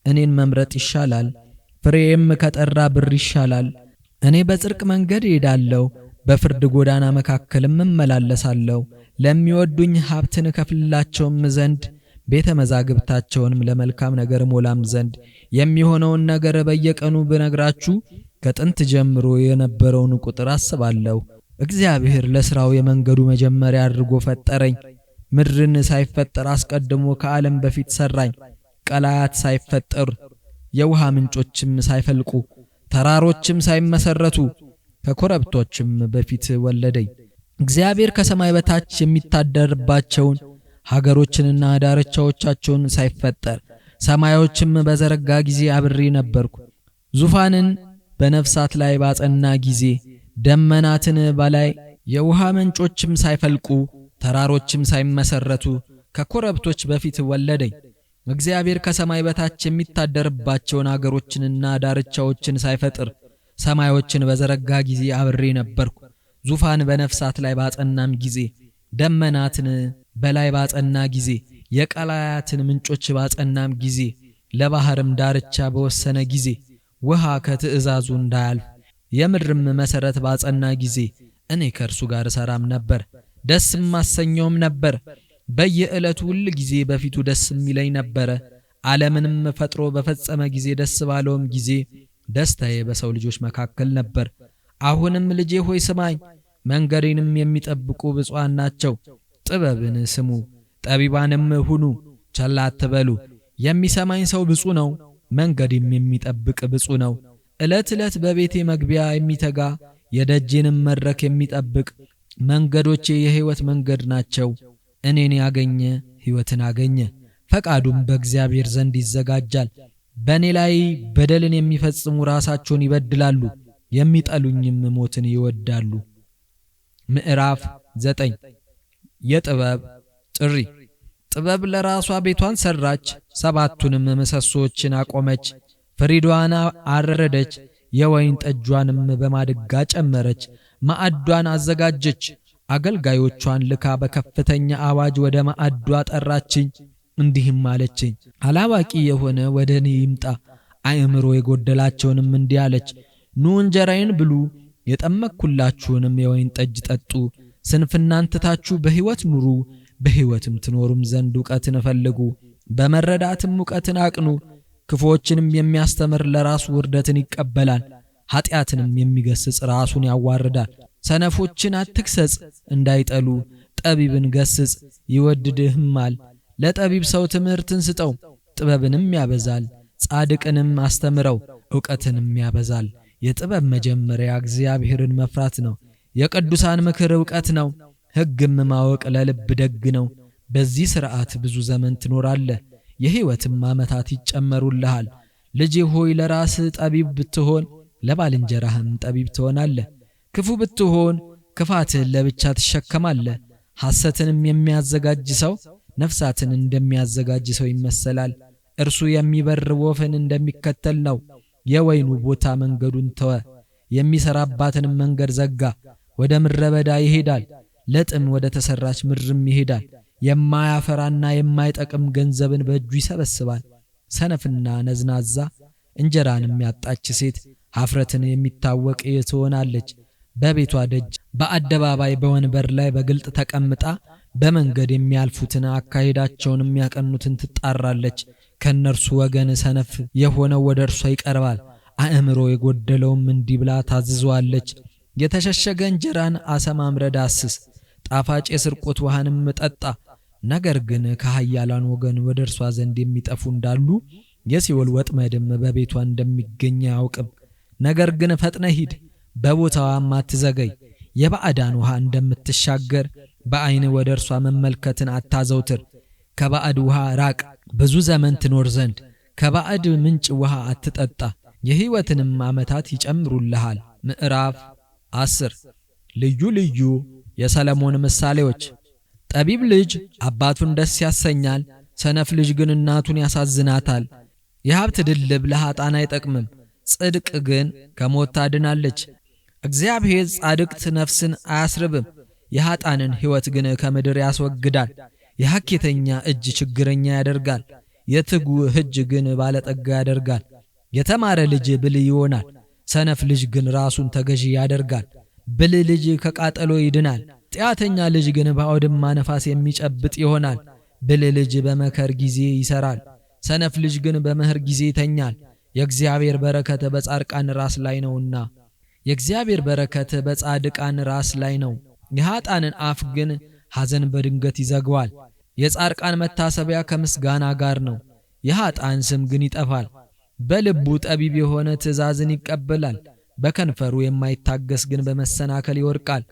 እኔን መምረጥ ይሻላል፣ ፍሬዬም ከጠራ ብር ይሻላል። እኔ በጽድቅ መንገድ እሄዳለሁ፣ በፍርድ ጎዳና መካከልም እመላለሳለሁ። ለሚወዱኝ ሀብትን እከፍልላቸውም ዘንድ፣ ቤተ መዛግብታቸውንም ለመልካም ነገር ሞላም ዘንድ። የሚሆነውን ነገር በየቀኑ ብነግራችሁ ከጥንት ጀምሮ የነበረውን ቁጥር አስባለሁ። እግዚአብሔር ለሥራው የመንገዱ መጀመሪያ አድርጎ ፈጠረኝ። ምድርን ሳይፈጠር አስቀድሞ ከዓለም በፊት ሠራኝ። ቀላያት ሳይፈጠሩ፣ የውሃ ምንጮችም ሳይፈልቁ፣ ተራሮችም ሳይመሰረቱ ከኮረብቶችም በፊት ወለደኝ። እግዚአብሔር ከሰማይ በታች የሚታደርባቸውን ሀገሮችንና ዳርቻዎቻቸውን ሳይፈጠር ሰማዮችም በዘረጋ ጊዜ አብሬ ነበርኩ። ዙፋንን በነፍሳት ላይ ባጸና ጊዜ ደመናትን በላይ የውሃ ምንጮችም ሳይፈልቁ ተራሮችም ሳይመሰረቱ ከኮረብቶች በፊት ወለደኝ። እግዚአብሔር ከሰማይ በታች የሚታደርባቸውን አገሮችንና ዳርቻዎችን ሳይፈጥር ሰማዮችን በዘረጋ ጊዜ አብሬ ነበርኩ። ዙፋን በነፍሳት ላይ ባጸናም ጊዜ ደመናትን በላይ ባጸና ጊዜ የቀላያትን ምንጮች ባጸናም ጊዜ ለባህርም ዳርቻ በወሰነ ጊዜ ውሃ ከትእዛዙ እንዳያልፍ የምድርም መሰረት ባጸና ጊዜ እኔ ከእርሱ ጋር ሰራም ነበር፣ ደስም ማሰኘውም ነበር። በየዕለቱ ሁል ጊዜ በፊቱ ደስ የሚለኝ ነበረ። ዓለምንም ፈጥሮ በፈጸመ ጊዜ ደስ ባለውም ጊዜ ደስታዬ በሰው ልጆች መካከል ነበር። አሁንም ልጄ ሆይ ስማኝ፣ መንገዴንም የሚጠብቁ ብፁዓን ናቸው። ጥበብን ስሙ፣ ጠቢባንም ሁኑ፣ ቸል አትበሉ። የሚሰማኝ ሰው ብፁዕ ነው፣ መንገዴም የሚጠብቅ ብፁዕ ነው። ዕለት ዕለት በቤቴ መግቢያ የሚተጋ የደጄንም መድረክ የሚጠብቅ መንገዶቼ የሕይወት መንገድ ናቸው። እኔን ያገኘ ሕይወትን አገኘ፣ ፈቃዱም በእግዚአብሔር ዘንድ ይዘጋጃል። በእኔ ላይ በደልን የሚፈጽሙ ራሳቸውን ይበድላሉ፣ የሚጠሉኝም ሞትን ይወዳሉ። ምዕራፍ 9 የጥበብ ጥሪ። ጥበብ ለራሷ ቤቷን ሰራች፣ ሰባቱንም ምሰሶችን አቆመች። ፍሪዳዋን አረደች፣ የወይን ጠጇንም በማድጋ ጨመረች። ማዕዷን አዘጋጀች፣ አገልጋዮቿን ልካ በከፍተኛ አዋጅ ወደ ማዕዷ ጠራችኝ። እንዲህም አለችኝ፣ አላዋቂ የሆነ ወደ እኔ ይምጣ። አእምሮ የጎደላቸውንም እንዲህ አለች፣ ኑ እንጀራዬን ብሉ፣ የጠመቅኩላችሁንም የወይን ጠጅ ጠጡ። ስንፍናን ትታችሁ በሕይወት ኑሩ፣ በሕይወትም ትኖሩም ዘንድ ዕውቀትን ፈልጉ። በመረዳትም ዕውቀትን አቅኑ። ክፉዎችንም የሚያስተምር ለራሱ ውርደትን ይቀበላል፣ ኃጢአትንም የሚገስጽ ራሱን ያዋርዳል። ሰነፎችን አትክሰጽ እንዳይጠሉ፣ ጠቢብን ገስጽ ይወድድህማል። ለጠቢብ ሰው ትምህርትን ስጠው፣ ጥበብንም ያበዛል። ጻድቅንም አስተምረው፣ ዕውቀትንም ያበዛል። የጥበብ መጀመሪያ እግዚአብሔርን መፍራት ነው። የቅዱሳን ምክር ዕውቀት ነው። ሕግም ማወቅ ለልብ ደግ ነው። በዚህ ሥርዓት ብዙ ዘመን ትኖራለህ፣ የሕይወትም ዓመታት ይጨመሩልሃል። ልጄ ሆይ ለራስህ ጠቢብ ብትሆን ለባልንጀራህም ጠቢብ ትሆናለህ። ክፉ ብትሆን ክፋትህን ለብቻ ትሸከማለህ። ሐሰትንም የሚያዘጋጅ ሰው ነፍሳትን እንደሚያዘጋጅ ሰው ይመሰላል። እርሱ የሚበር ወፍን እንደሚከተል ነው። የወይኑ ቦታ መንገዱን ተወ፣ የሚሰራባትንም መንገድ ዘጋ። ወደ ምድረ በዳ ይሄዳል፣ ለጥም ወደ ተሰራች ምድርም ይሄዳል። የማያፈራና የማይጠቅም ገንዘብን በእጁ ይሰበስባል። ሰነፍና ነዝናዛ እንጀራንም ያጣች ሴት ኀፍረትን የሚታወቅ ትሆናለች። በቤቷ ደጅ በአደባባይ በወንበር ላይ በግልጥ ተቀምጣ በመንገድ የሚያልፉትን አካሄዳቸውን የሚያቀኑትን ትጣራለች። ከነርሱ ወገን ሰነፍ የሆነው ወደ እርሷ ይቀርባል፣ አእምሮ የጎደለውም እንዲህ ብላ ታዝዘዋለች። የተሸሸገ እንጀራን አሰማምረህ ዳስስ፣ ጣፋጭ የስርቆት ውሃንም ጠጣ። ነገር ግን ከኃያላን ወገን ወደ እርሷ ዘንድ የሚጠፉ እንዳሉ የሲኦል ወጥመድም በቤቷ እንደሚገኝ አያውቅም። ነገር ግን ፈጥነህ ሂድ፣ በቦታዋም አትዘገይ። የባዕዳን ውሃ እንደምትሻገር በዓይን ወደ እርሷ መመልከትን አታዘውትር። ከባዕድ ውሃ ራቅ፣ ብዙ ዘመን ትኖር ዘንድ። ከባዕድ ምንጭ ውሃ አትጠጣ፣ የሕይወትንም ዓመታት ይጨምሩልሃል። ምዕራፍ 10 ልዩ ልዩ የሰለሞን ምሳሌዎች። ጠቢብ ልጅ አባቱን ደስ ያሰኛል፣ ሰነፍ ልጅ ግን እናቱን ያሳዝናታል። የሀብት ድልብ ለኃጥአን አይጠቅምም፣ ጽድቅ ግን ከሞት ታድናለች። እግዚአብሔር ጻድቅት ነፍስን አያስርብም፣ የኃጥአንን ሕይወት ግን ከምድር ያስወግዳል። የሐኬተኛ እጅ ችግረኛ ያደርጋል፣ የትጉህ እጅ ግን ባለጠጋ ያደርጋል። የተማረ ልጅ ብልህ ይሆናል፣ ሰነፍ ልጅ ግን ራሱን ተገዢ ያደርጋል። ብልህ ልጅ ከቃጠሎ ይድናል፣ ጢአተኛ ልጅ ግን በአውድማ ነፋስ የሚጨብጥ ይሆናል። ብልህ ልጅ በመከር ጊዜ ይሰራል፣ ሰነፍ ልጅ ግን በመኸር ጊዜ ይተኛል። የእግዚአብሔር በረከት በጻድቃን ራስ ላይ ነውና፣ የእግዚአብሔር በረከት በጻድቃን ራስ ላይ ነው። የኃጥአንን አፍ ግን ሐዘን በድንገት ይዘጋዋል። የጻድቃን መታሰቢያ ከምስጋና ጋር ነው፣ የኃጥአን ስም ግን ይጠፋል። በልቡ ጠቢብ የሆነ ትእዛዝን ይቀበላል፣ በከንፈሩ የማይታገስ ግን በመሰናከል ይወድቃል።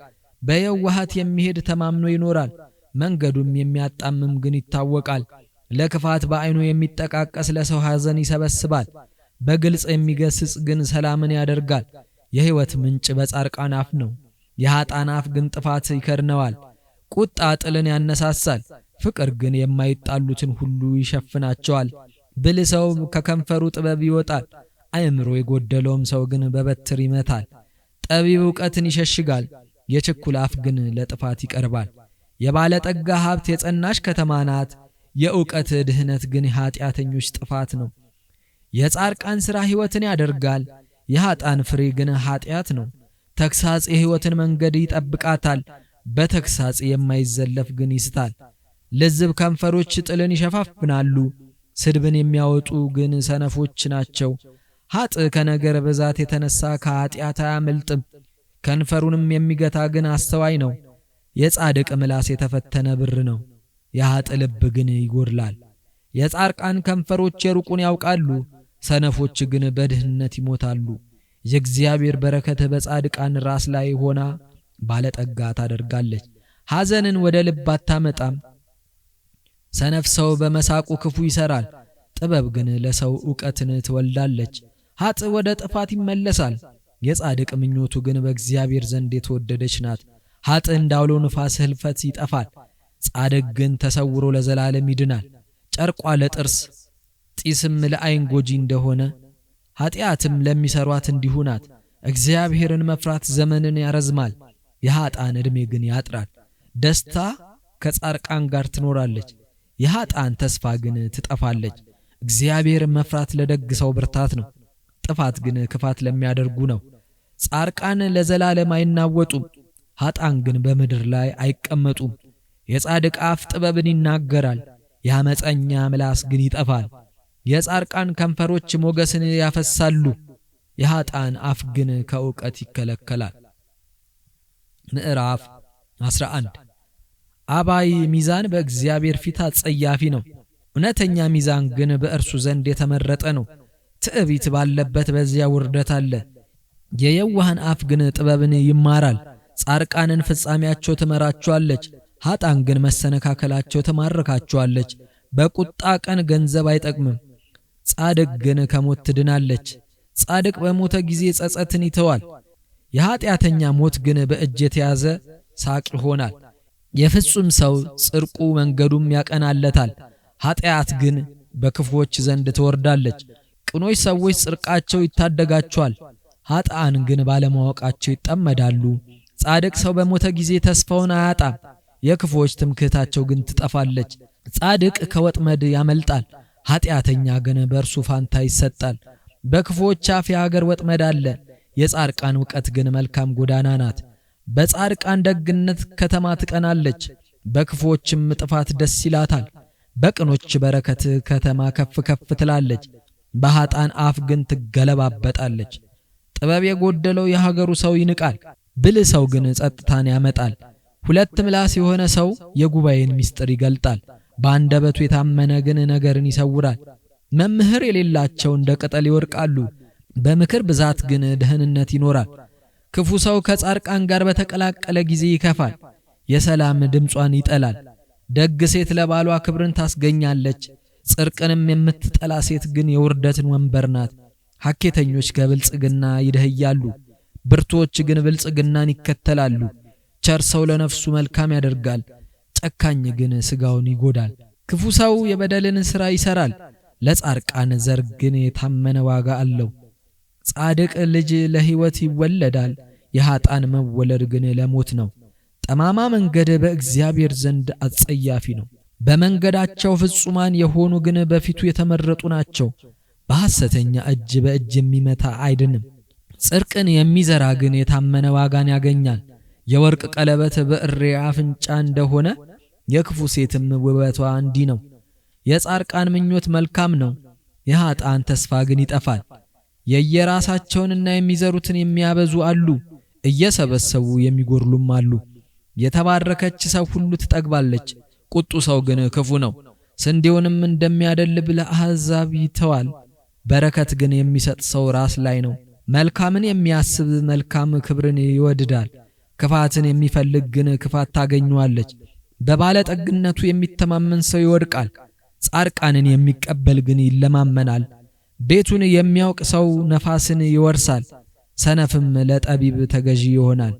በየዋሃት የሚሄድ ተማምኖ ይኖራል፣ መንገዱም የሚያጣምም ግን ይታወቃል። ለክፋት በዓይኑ የሚጠቃቀስ ለሰው ሐዘን ይሰበስባል፣ በግልጽ የሚገስጽ ግን ሰላምን ያደርጋል። የሕይወት ምንጭ በጻድቃን አፍ ነው፣ የኃጥአን አፍ ግን ጥፋት ይከድነዋል። ቁጣ ጥልን ያነሳሳል፣ ፍቅር ግን የማይጣሉትን ሁሉ ይሸፍናቸዋል። ብልህ ሰው ከከንፈሩ ጥበብ ይወጣል፣ አእምሮ የጎደለውም ሰው ግን በበትር ይመታል። ጠቢብ ዕውቀትን ይሸሽጋል፣ የችኩል አፍ ግን ለጥፋት ይቀርባል። የባለጠጋ ሀብት የጸናች ከተማ ናት፣ የዕውቀት ድህነት ግን የኃጢአተኞች ጥፋት ነው። የጻድቃን ሥራ ሕይወትን ያደርጋል፣ የኃጥአን ፍሬ ግን ኃጢአት ነው። ተግሣጽ የሕይወትን መንገድ ይጠብቃታል፣ በተግሣጽ የማይዘለፍ ግን ይስታል። ልዝብ ከንፈሮች ጥልን ይሸፋፍናሉ፣ ስድብን የሚያወጡ ግን ሰነፎች ናቸው። ኃጥእ ከነገር ብዛት የተነሳ ከኃጢአት አያመልጥም፣ ከንፈሩንም የሚገታ ግን አስተዋይ ነው። የጻድቅ ምላስ የተፈተነ ብር ነው፣ የኃጥእ ልብ ግን ይጎድላል። የጻድቃን ከንፈሮች የሩቁን ያውቃሉ፣ ሰነፎች ግን በድህነት ይሞታሉ። የእግዚአብሔር በረከት በጻድቃን ራስ ላይ ሆና ባለጠጋ ታደርጋለች፣ ሐዘንን ወደ ልብ አታመጣም። ሰነፍ ሰው በመሳቁ ክፉ ይሰራል፣ ጥበብ ግን ለሰው ዕውቀትን ትወልዳለች። ኃጥእ ወደ ጥፋት ይመለሳል፣ የጻድቅ ምኞቱ ግን በእግዚአብሔር ዘንድ የተወደደች ናት። ኃጥእ እንዳውሎ ንፋስ ህልፈት ይጠፋል፣ ጻድቅ ግን ተሰውሮ ለዘላለም ይድናል። ጨርቋ ለጥርስ ጢስም ለዓይን ጎጂ እንደሆነ ኃጢአትም ለሚሰሯት እንዲሁ ናት። እግዚአብሔርን መፍራት ዘመንን ያረዝማል፣ የኃጥአን ዕድሜ ግን ያጥራል። ደስታ ከጻድቃን ጋር ትኖራለች፣ የኃጥአን ተስፋ ግን ትጠፋለች። እግዚአብሔርን መፍራት ለደግ ሰው ብርታት ነው፣ ጥፋት ግን ክፋት ለሚያደርጉ ነው። ጻድቃን ለዘላለም አይናወጡም፣ ኃጥአን ግን በምድር ላይ አይቀመጡም። የጻድቅ አፍ ጥበብን ይናገራል፣ የአመፀኛ ምላስ ግን ይጠፋል። የጻድቃን ከንፈሮች ሞገስን ያፈሳሉ፣ የኃጥአን አፍ ግን ከዕውቀት ይከለከላል። ምዕራፍ 11 አባይ ሚዛን በእግዚአብሔር ፊት አጸያፊ ነው፣ እውነተኛ ሚዛን ግን በእርሱ ዘንድ የተመረጠ ነው። ትዕቢት ባለበት በዚያ ውርደት አለ፣ የየዋሃን አፍ ግን ጥበብን ይማራል። ጻድቃንን ፍጻሜያቸው ትመራቸዋለች፣ ኃጥአን ግን መሰነካከላቸው ትማርካቸዋለች። በቁጣ ቀን ገንዘብ አይጠቅምም፣ ጻድቅ ግን ከሞት ትድናለች። ጻድቅ በሞተ ጊዜ ጸጸትን ይተዋል፣ የኃጢአተኛ ሞት ግን በእጅ የተያዘ ሳቅ ይሆናል። የፍጹም ሰው ጽድቁ መንገዱም ያቀናለታል፣ ኃጢአት ግን በክፉዎች ዘንድ ትወርዳለች። ቅኖች ሰዎች ጽድቃቸው ይታደጋቸዋል፣ ኃጥአን ግን ባለማወቃቸው ይጠመዳሉ። ጻድቅ ሰው በሞተ ጊዜ ተስፋውን አያጣም፣ የክፉዎች ትምክህታቸው ግን ትጠፋለች። ጻድቅ ከወጥመድ ያመልጣል፣ ኃጢአተኛ ግን በእርሱ ፋንታ ይሰጣል። በክፉዎች አፍ የአገር ወጥመድ አለ፣ የጻድቃን ዕውቀት ግን መልካም ጎዳና ናት። በጻድቃን ደግነት ከተማ ትቀናለች፣ በክፉዎችም ጥፋት ደስ ይላታል። በቅኖች በረከት ከተማ ከፍ ከፍ ትላለች፣ በኃጥአን አፍ ግን ትገለባበጣለች። ጥበብ የጎደለው የሀገሩ ሰው ይንቃል፣ ብልህ ሰው ግን ጸጥታን ያመጣል። ሁለት ምላስ የሆነ ሰው የጉባኤን ምስጢር ይገልጣል፣ በአንደበቱ የታመነ ግን ነገርን ይሰውራል። መምህር የሌላቸው እንደ ቅጠል ይወድቃሉ፣ በምክር ብዛት ግን ደህንነት ይኖራል። ክፉ ሰው ከጻድቃን ጋር በተቀላቀለ ጊዜ ይከፋል፣ የሰላም ድምጿን ይጠላል። ደግ ሴት ለባሏ ክብርን ታስገኛለች፣ ጽድቅንም የምትጠላ ሴት ግን የውርደትን ወንበር ናት። ሐኬተኞች ከብልጽግና ይደህያሉ፣ ብርቱዎች ግን ብልጽግናን ይከተላሉ። ቸር ሰው ለነፍሱ መልካም ያደርጋል፣ ጨካኝ ግን ሥጋውን ይጎዳል። ክፉ ሰው የበደልን ሥራ ይሠራል፣ ለጻድቃን ዘር ግን የታመነ ዋጋ አለው። ጻድቅ ልጅ ለሕይወት ይወለዳል፣ የኃጥአን መወለድ ግን ለሞት ነው። ጠማማ መንገድ በእግዚአብሔር ዘንድ አጸያፊ ነው፣ በመንገዳቸው ፍጹማን የሆኑ ግን በፊቱ የተመረጡ ናቸው። በሐሰተኛ እጅ በእጅ የሚመታ አይድንም፣ ጽድቅን የሚዘራ ግን የታመነ ዋጋን ያገኛል። የወርቅ ቀለበት በእሪያ አፍንጫ እንደሆነ የክፉ ሴትም ውበቷ እንዲህ ነው። የጻድቃን ምኞት መልካም ነው፣ የኃጥአን ተስፋ ግን ይጠፋል። የየራሳቸውንና የሚዘሩትን የሚያበዙ አሉ፣ እየሰበሰቡ የሚጎድሉም አሉ። የተባረከች ሰው ሁሉ ትጠግባለች፣ ቁጡ ሰው ግን ክፉ ነው። ስንዴውንም እንደሚያደልብ ለአሕዛብ ይተዋል፣ በረከት ግን የሚሰጥ ሰው ራስ ላይ ነው። መልካምን የሚያስብ መልካም ክብርን ይወድዳል፣ ክፋትን የሚፈልግ ግን ክፋት ታገኘዋለች። በባለጠግነቱ የሚተማመን ሰው ይወድቃል፣ ጻድቃንን የሚቀበል ግን ይለማመናል። ቤቱን የሚያውቅ ሰው ነፋስን ይወርሳል፣ ሰነፍም ለጠቢብ ተገዢ ይሆናል።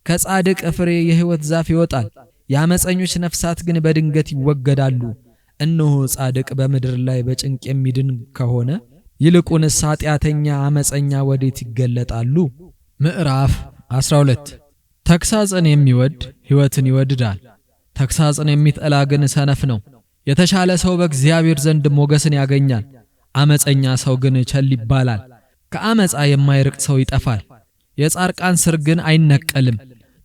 ከጻድቅ ፍሬ የሕይወት ዛፍ ይወጣል፣ የአመፀኞች ነፍሳት ግን በድንገት ይወገዳሉ። እነሆ ጻድቅ በምድር ላይ በጭንቅ የሚድን ከሆነ ይልቁንስ ኃጢአተኛ አመፀኛ ወዴት ይገለጣሉ? ምዕራፍ 12 ተግሣጽን የሚወድ ሕይወትን ይወድዳል፣ ተግሣጽን የሚጠላ ግን ሰነፍ ነው። የተሻለ ሰው በእግዚአብሔር ዘንድ ሞገስን ያገኛል፣ አመፀኛ ሰው ግን ቸል ይባላል። ከአመፃ የማይርቅ ሰው ይጠፋል፣ የጻድቃን ሥር ግን አይነቀልም።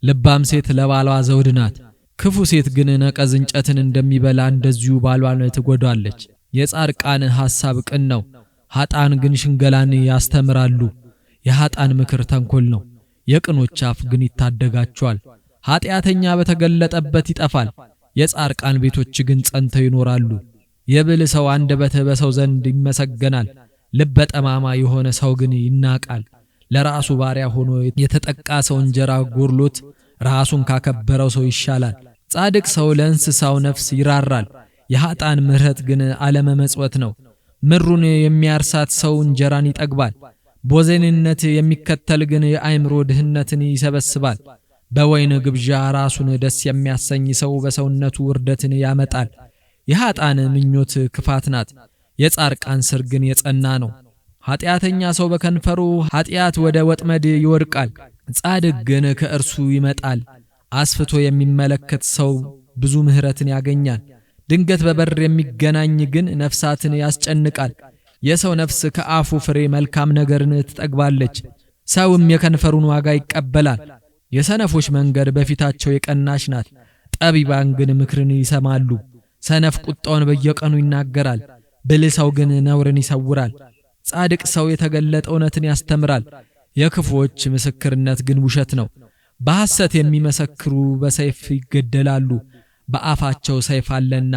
ልባም ሴት ለባሏ ዘውድ ናት፣ ክፉ ሴት ግን ነቀዝ እንጨትን እንደሚበላ እንደዚሁ ባሏን ትጎዳለች። የጻድቃን ሐሳብ ቅን ነው፣ ኃጥአን ግን ሽንገላን ያስተምራሉ። የኃጥአን ምክር ተንኰል ነው፣ የቅኖች አፍ ግን ይታደጋቸዋል። ኃጢአተኛ በተገለጠበት ይጠፋል፣ የጻድቃን ቤቶች ግን ጸንተው ይኖራሉ። የብልህ ሰው አንደበት በሰው ዘንድ ይመሰገናል፣ ልበ ጠማማ የሆነ ሰው ግን ይናቃል። ለራሱ ባሪያ ሆኖ የተጠቃ ሰው እንጀራ ጎርሎት ራሱን ካከበረው ሰው ይሻላል። ጻድቅ ሰው ለእንስሳው ነፍስ ይራራል፣ የኃጥአን ምሕረት ግን አለመመጽወት ነው። ምድሩን የሚያርሳት ሰው እንጀራን ይጠግባል፣ ቦዘኔነት የሚከተል ግን የአእምሮ ድህነትን ይሰበስባል። በወይን ግብዣ ራሱን ደስ የሚያሰኝ ሰው በሰውነቱ ውርደትን ያመጣል። የኃጥአን ምኞት ክፋት ናት፣ የጻድቃን ሥር ግን የጸና ነው። ኃጢአተኛ ሰው በከንፈሩ ኃጢአት ወደ ወጥመድ ይወድቃል፣ ጻድቅ ግን ከእርሱ ይመጣል። አስፍቶ የሚመለከት ሰው ብዙ ምሕረትን ያገኛል፣ ድንገት በበር የሚገናኝ ግን ነፍሳትን ያስጨንቃል። የሰው ነፍስ ከአፉ ፍሬ መልካም ነገርን ትጠግባለች፣ ሰውም የከንፈሩን ዋጋ ይቀበላል። የሰነፎች መንገድ በፊታቸው የቀናች ናት፣ ጠቢባን ግን ምክርን ይሰማሉ። ሰነፍ ቁጣውን በየቀኑ ይናገራል፣ ብልህ ሰው ግን ነውርን ይሰውራል። ጻድቅ ሰው የተገለጠ እውነትን ያስተምራል፣ የክፉዎች ምስክርነት ግን ውሸት ነው። በሐሰት የሚመሰክሩ በሰይፍ ይገደላሉ፣ በአፋቸው ሰይፍ አለና።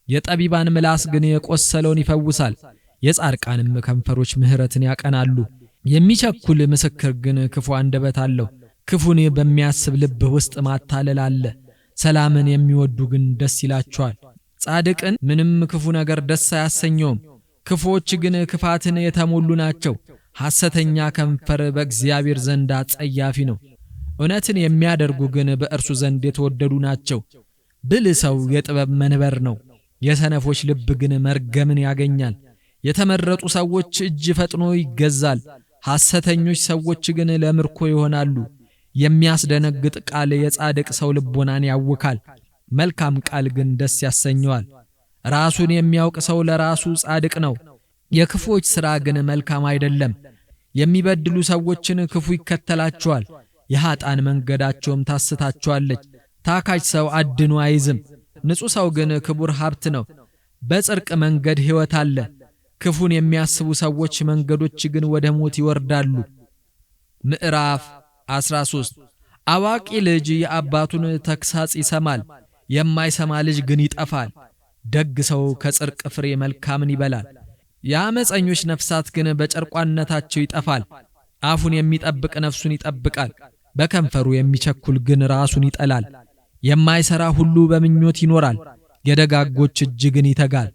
የጠቢባን ምላስ ግን የቆሰለውን ይፈውሳል፣ የጻድቃንም ከንፈሮች ምሕረትን ያቀናሉ። የሚቸኩል ምስክር ግን ክፉ አንደበት አለው፣ ክፉን በሚያስብ ልብ ውስጥ ማታለል አለ። ሰላምን የሚወዱ ግን ደስ ይላቸዋል፣ ጻድቅን ምንም ክፉ ነገር ደስ አያሰኘውም። ክፉዎች ግን ክፋትን የተሞሉ ናቸው፣ ሐሰተኛ ከንፈር በእግዚአብሔር ዘንድ አጸያፊ ነው። እውነትን የሚያደርጉ ግን በእርሱ ዘንድ የተወደዱ ናቸው። ብልህ ሰው የጥበብ መንበር ነው፣ የሰነፎች ልብ ግን መርገምን ያገኛል። የተመረጡ ሰዎች እጅ ፈጥኖ ይገዛል፣ ሐሰተኞች ሰዎች ግን ለምርኮ ይሆናሉ። የሚያስደነግጥ ቃል የጻድቅ ሰው ልቦናን ያውካል፣ መልካም ቃል ግን ደስ ያሰኘዋል። ራሱን የሚያውቅ ሰው ለራሱ ጻድቅ ነው፣ የክፉዎች ሥራ ግን መልካም አይደለም። የሚበድሉ ሰዎችን ክፉ ይከተላቸዋል፣ የኃጥአን መንገዳቸውም ታስታቸዋለች። ታካች ሰው አድኖ አይዝም፣ ንጹሕ ሰው ግን ክቡር ሀብት ነው። በጽድቅ መንገድ ሕይወት አለ፣ ክፉን የሚያስቡ ሰዎች መንገዶች ግን ወደ ሞት ይወርዳሉ። ምዕራፍ 13 አዋቂ ልጅ የአባቱን ተግሣጽ ይሰማል፣ የማይሰማ ልጅ ግን ይጠፋል። ደግ ሰው ከጽድቅ ፍሬ መልካምን ይበላል፣ የአመፀኞች ነፍሳት ግን በጨርቋነታቸው ይጠፋል። አፉን የሚጠብቅ ነፍሱን ይጠብቃል፣ በከንፈሩ የሚቸኩል ግን ራሱን ይጠላል። የማይሰራ ሁሉ በምኞት ይኖራል፣ የደጋጎች እጅ ግን ይተጋል።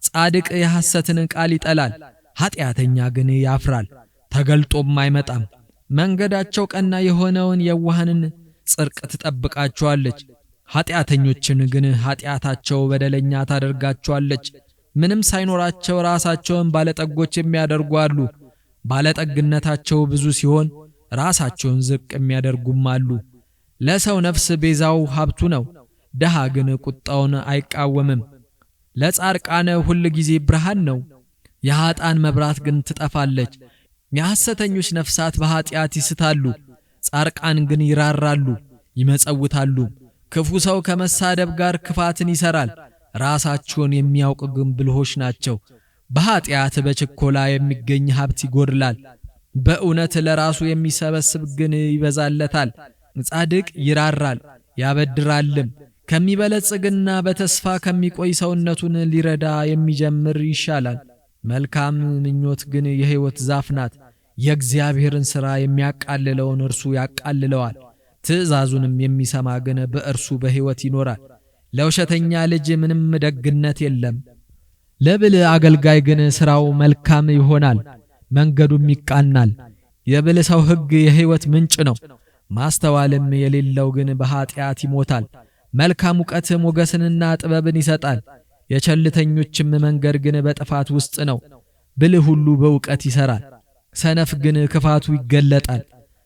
ጻድቅ የሐሰትን ቃል ይጠላል፣ ኃጢአተኛ ግን ያፍራል፣ ተገልጦም አይመጣም። መንገዳቸው ቀና የሆነውን የዋሃንን ጽድቅ ትጠብቃቸዋለች፣ ኃጢአተኞችን ግን ኃጢአታቸው በደለኛ ታደርጋቸዋለች። ምንም ሳይኖራቸው ራሳቸውን ባለጠጎች የሚያደርጉ አሉ፣ ባለጠግነታቸው ብዙ ሲሆን ራሳቸውን ዝቅ የሚያደርጉም አሉ። ለሰው ነፍስ ቤዛው ሀብቱ ነው፣ ድሃ ግን ቁጣውን አይቃወምም። ለጻድቃን ሁል ጊዜ ብርሃን ነው፣ የኃጥአን መብራት ግን ትጠፋለች። የሐሰተኞች ነፍሳት በኃጢአት ይስታሉ፣ ጻድቃን ግን ይራራሉ ይመጸውታሉ። ክፉ ሰው ከመሳደብ ጋር ክፋትን ይሰራል፣ ራሳቸውን የሚያውቁ ግን ብልሆች ናቸው። በኃጢአት በችኮላ የሚገኝ ሀብት ይጎድላል፣ በእውነት ለራሱ የሚሰበስብ ግን ይበዛለታል። ጻድቅ ይራራል ያበድራልም፣ ከሚበለጽግና በተስፋ ከሚቆይ ሰውነቱን ሊረዳ የሚጀምር ይሻላል። መልካም ምኞት ግን የሕይወት ዛፍ ናት፣ የእግዚአብሔርን ሥራ የሚያቃልለውን እርሱ ያቃልለዋል። ትእዛዙንም የሚሰማ ግን በእርሱ በሕይወት ይኖራል። ለውሸተኛ ልጅ ምንም ደግነት የለም። ለብልህ አገልጋይ ግን ሥራው መልካም ይሆናል፣ መንገዱም ይቃናል። የብልህ ሰው ሕግ የሕይወት ምንጭ ነው፣ ማስተዋልም የሌለው ግን በኃጢአት ይሞታል። መልካም ዕውቀት ሞገስንና ጥበብን ይሰጣል፣ የቸልተኞችም መንገድ ግን በጥፋት ውስጥ ነው። ብልህ ሁሉ በዕውቀት ይሠራል፣ ሰነፍ ግን ክፋቱ ይገለጣል።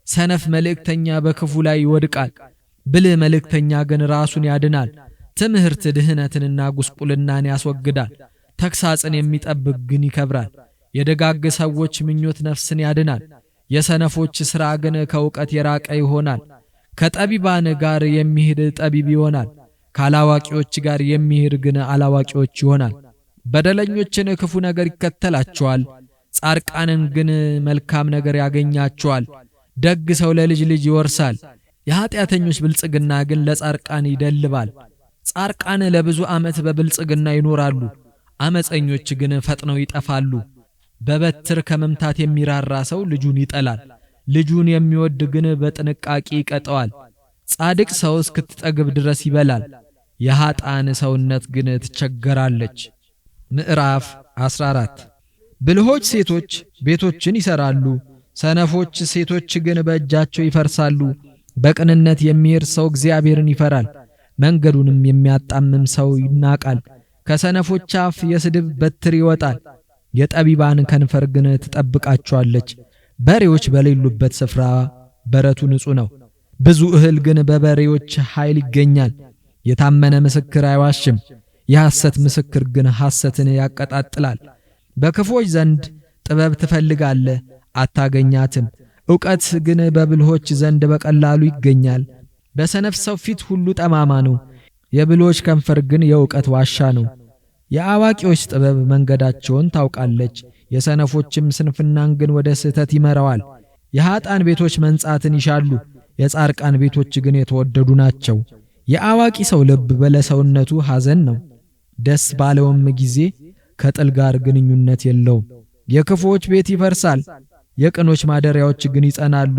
ሰነፍ መልእክተኛ በክፉ ላይ ይወድቃል፣ ብልህ መልእክተኛ ግን ራሱን ያድናል። ትምህርት ድህነትንና ጉስቁልናን ያስወግዳል፣ ተግሣጽን የሚጠብቅ ግን ይከብራል። የደጋግ ሰዎች ምኞት ነፍስን ያድናል፣ የሰነፎች ሥራ ግን ከዕውቀት የራቀ ይሆናል። ከጠቢባን ጋር የሚሄድ ጠቢብ ይሆናል፣ ካላዋቂዎች ጋር የሚሄድ ግን አላዋቂዎች ይሆናል። በደለኞችን ክፉ ነገር ይከተላቸዋል፣ ጻድቃንን ግን መልካም ነገር ያገኛቸዋል። ደግ ሰው ለልጅ ልጅ ይወርሳል፣ የኃጢአተኞች ብልጽግና ግን ለጻድቃን ይደልባል። ጻድቃን ለብዙ ዓመት በብልጽግና ይኖራሉ፣ አመፀኞች ግን ፈጥነው ይጠፋሉ። በበትር ከመምታት የሚራራ ሰው ልጁን ይጠላል፣ ልጁን የሚወድ ግን በጥንቃቄ ይቀጠዋል። ጻድቅ ሰው እስክትጠግብ ድረስ ይበላል፣ የኃጥአን ሰውነት ግን ትቸገራለች። ምዕራፍ 14 ብልሆች ሴቶች ቤቶችን ይሰራሉ፣ ሰነፎች ሴቶች ግን በእጃቸው ይፈርሳሉ። በቅንነት የሚሄድ ሰው እግዚአብሔርን ይፈራል፣ መንገዱንም የሚያጣምም ሰው ይናቃል። ከሰነፎች አፍ የስድብ በትር ይወጣል፣ የጠቢባን ከንፈር ግን ትጠብቃቸዋለች። በሬዎች በሌሉበት ስፍራ በረቱ ንጹሕ ነው፣ ብዙ እህል ግን በበሬዎች ኃይል ይገኛል። የታመነ ምስክር አይዋሽም፣ የሐሰት ምስክር ግን ሐሰትን ያቀጣጥላል። በክፎች ዘንድ ጥበብ ትፈልጋለህ፣ አታገኛትም። ዕውቀት ግን በብልሆች ዘንድ በቀላሉ ይገኛል። በሰነፍ ሰው ፊት ሁሉ ጠማማ ነው፣ የብልሆች ከንፈር ግን የዕውቀት ዋሻ ነው። የአዋቂዎች ጥበብ መንገዳቸውን ታውቃለች፣ የሰነፎችም ስንፍናን ግን ወደ ስህተት ይመራዋል። የኃጥአን ቤቶች መንጻትን ይሻሉ፣ የጻድቃን ቤቶች ግን የተወደዱ ናቸው። የአዋቂ ሰው ልብ በለሰውነቱ ሐዘን ነው፣ ደስ ባለውም ጊዜ ከጥል ጋር ግንኙነት የለውም። የክፉዎች ቤት ይፈርሳል፣ የቅኖች ማደሪያዎች ግን ይጸናሉ።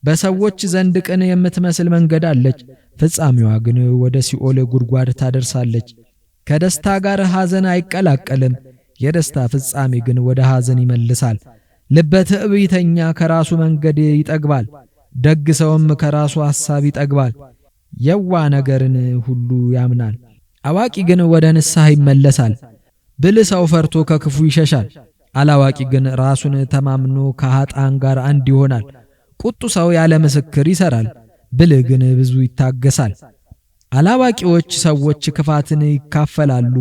በሰዎች ዘንድ ቅን የምትመስል መንገድ አለች፣ ፍጻሜዋ ግን ወደ ሲኦል ጉድጓድ ታደርሳለች። ከደስታ ጋር ሐዘን አይቀላቀልም፣ የደስታ ፍጻሜ ግን ወደ ሐዘን ይመልሳል። ልበ ትዕቢተኛ ከራሱ መንገድ ይጠግባል፣ ደግ ሰውም ከራሱ ሐሳብ ይጠግባል። የዋ ነገርን ሁሉ ያምናል፣ አዋቂ ግን ወደ ንስሐ ይመለሳል። ብልህ ሰው ፈርቶ ከክፉ ይሸሻል፣ አላዋቂ ግን ራሱን ተማምኖ ከኃጥአን ጋር አንድ ይሆናል። ቁጡ ሰው ያለ ምስክር ይሰራል፣ ብልህ ግን ብዙ ይታገሳል። አላዋቂዎች ሰዎች ክፋትን ይካፈላሉ፣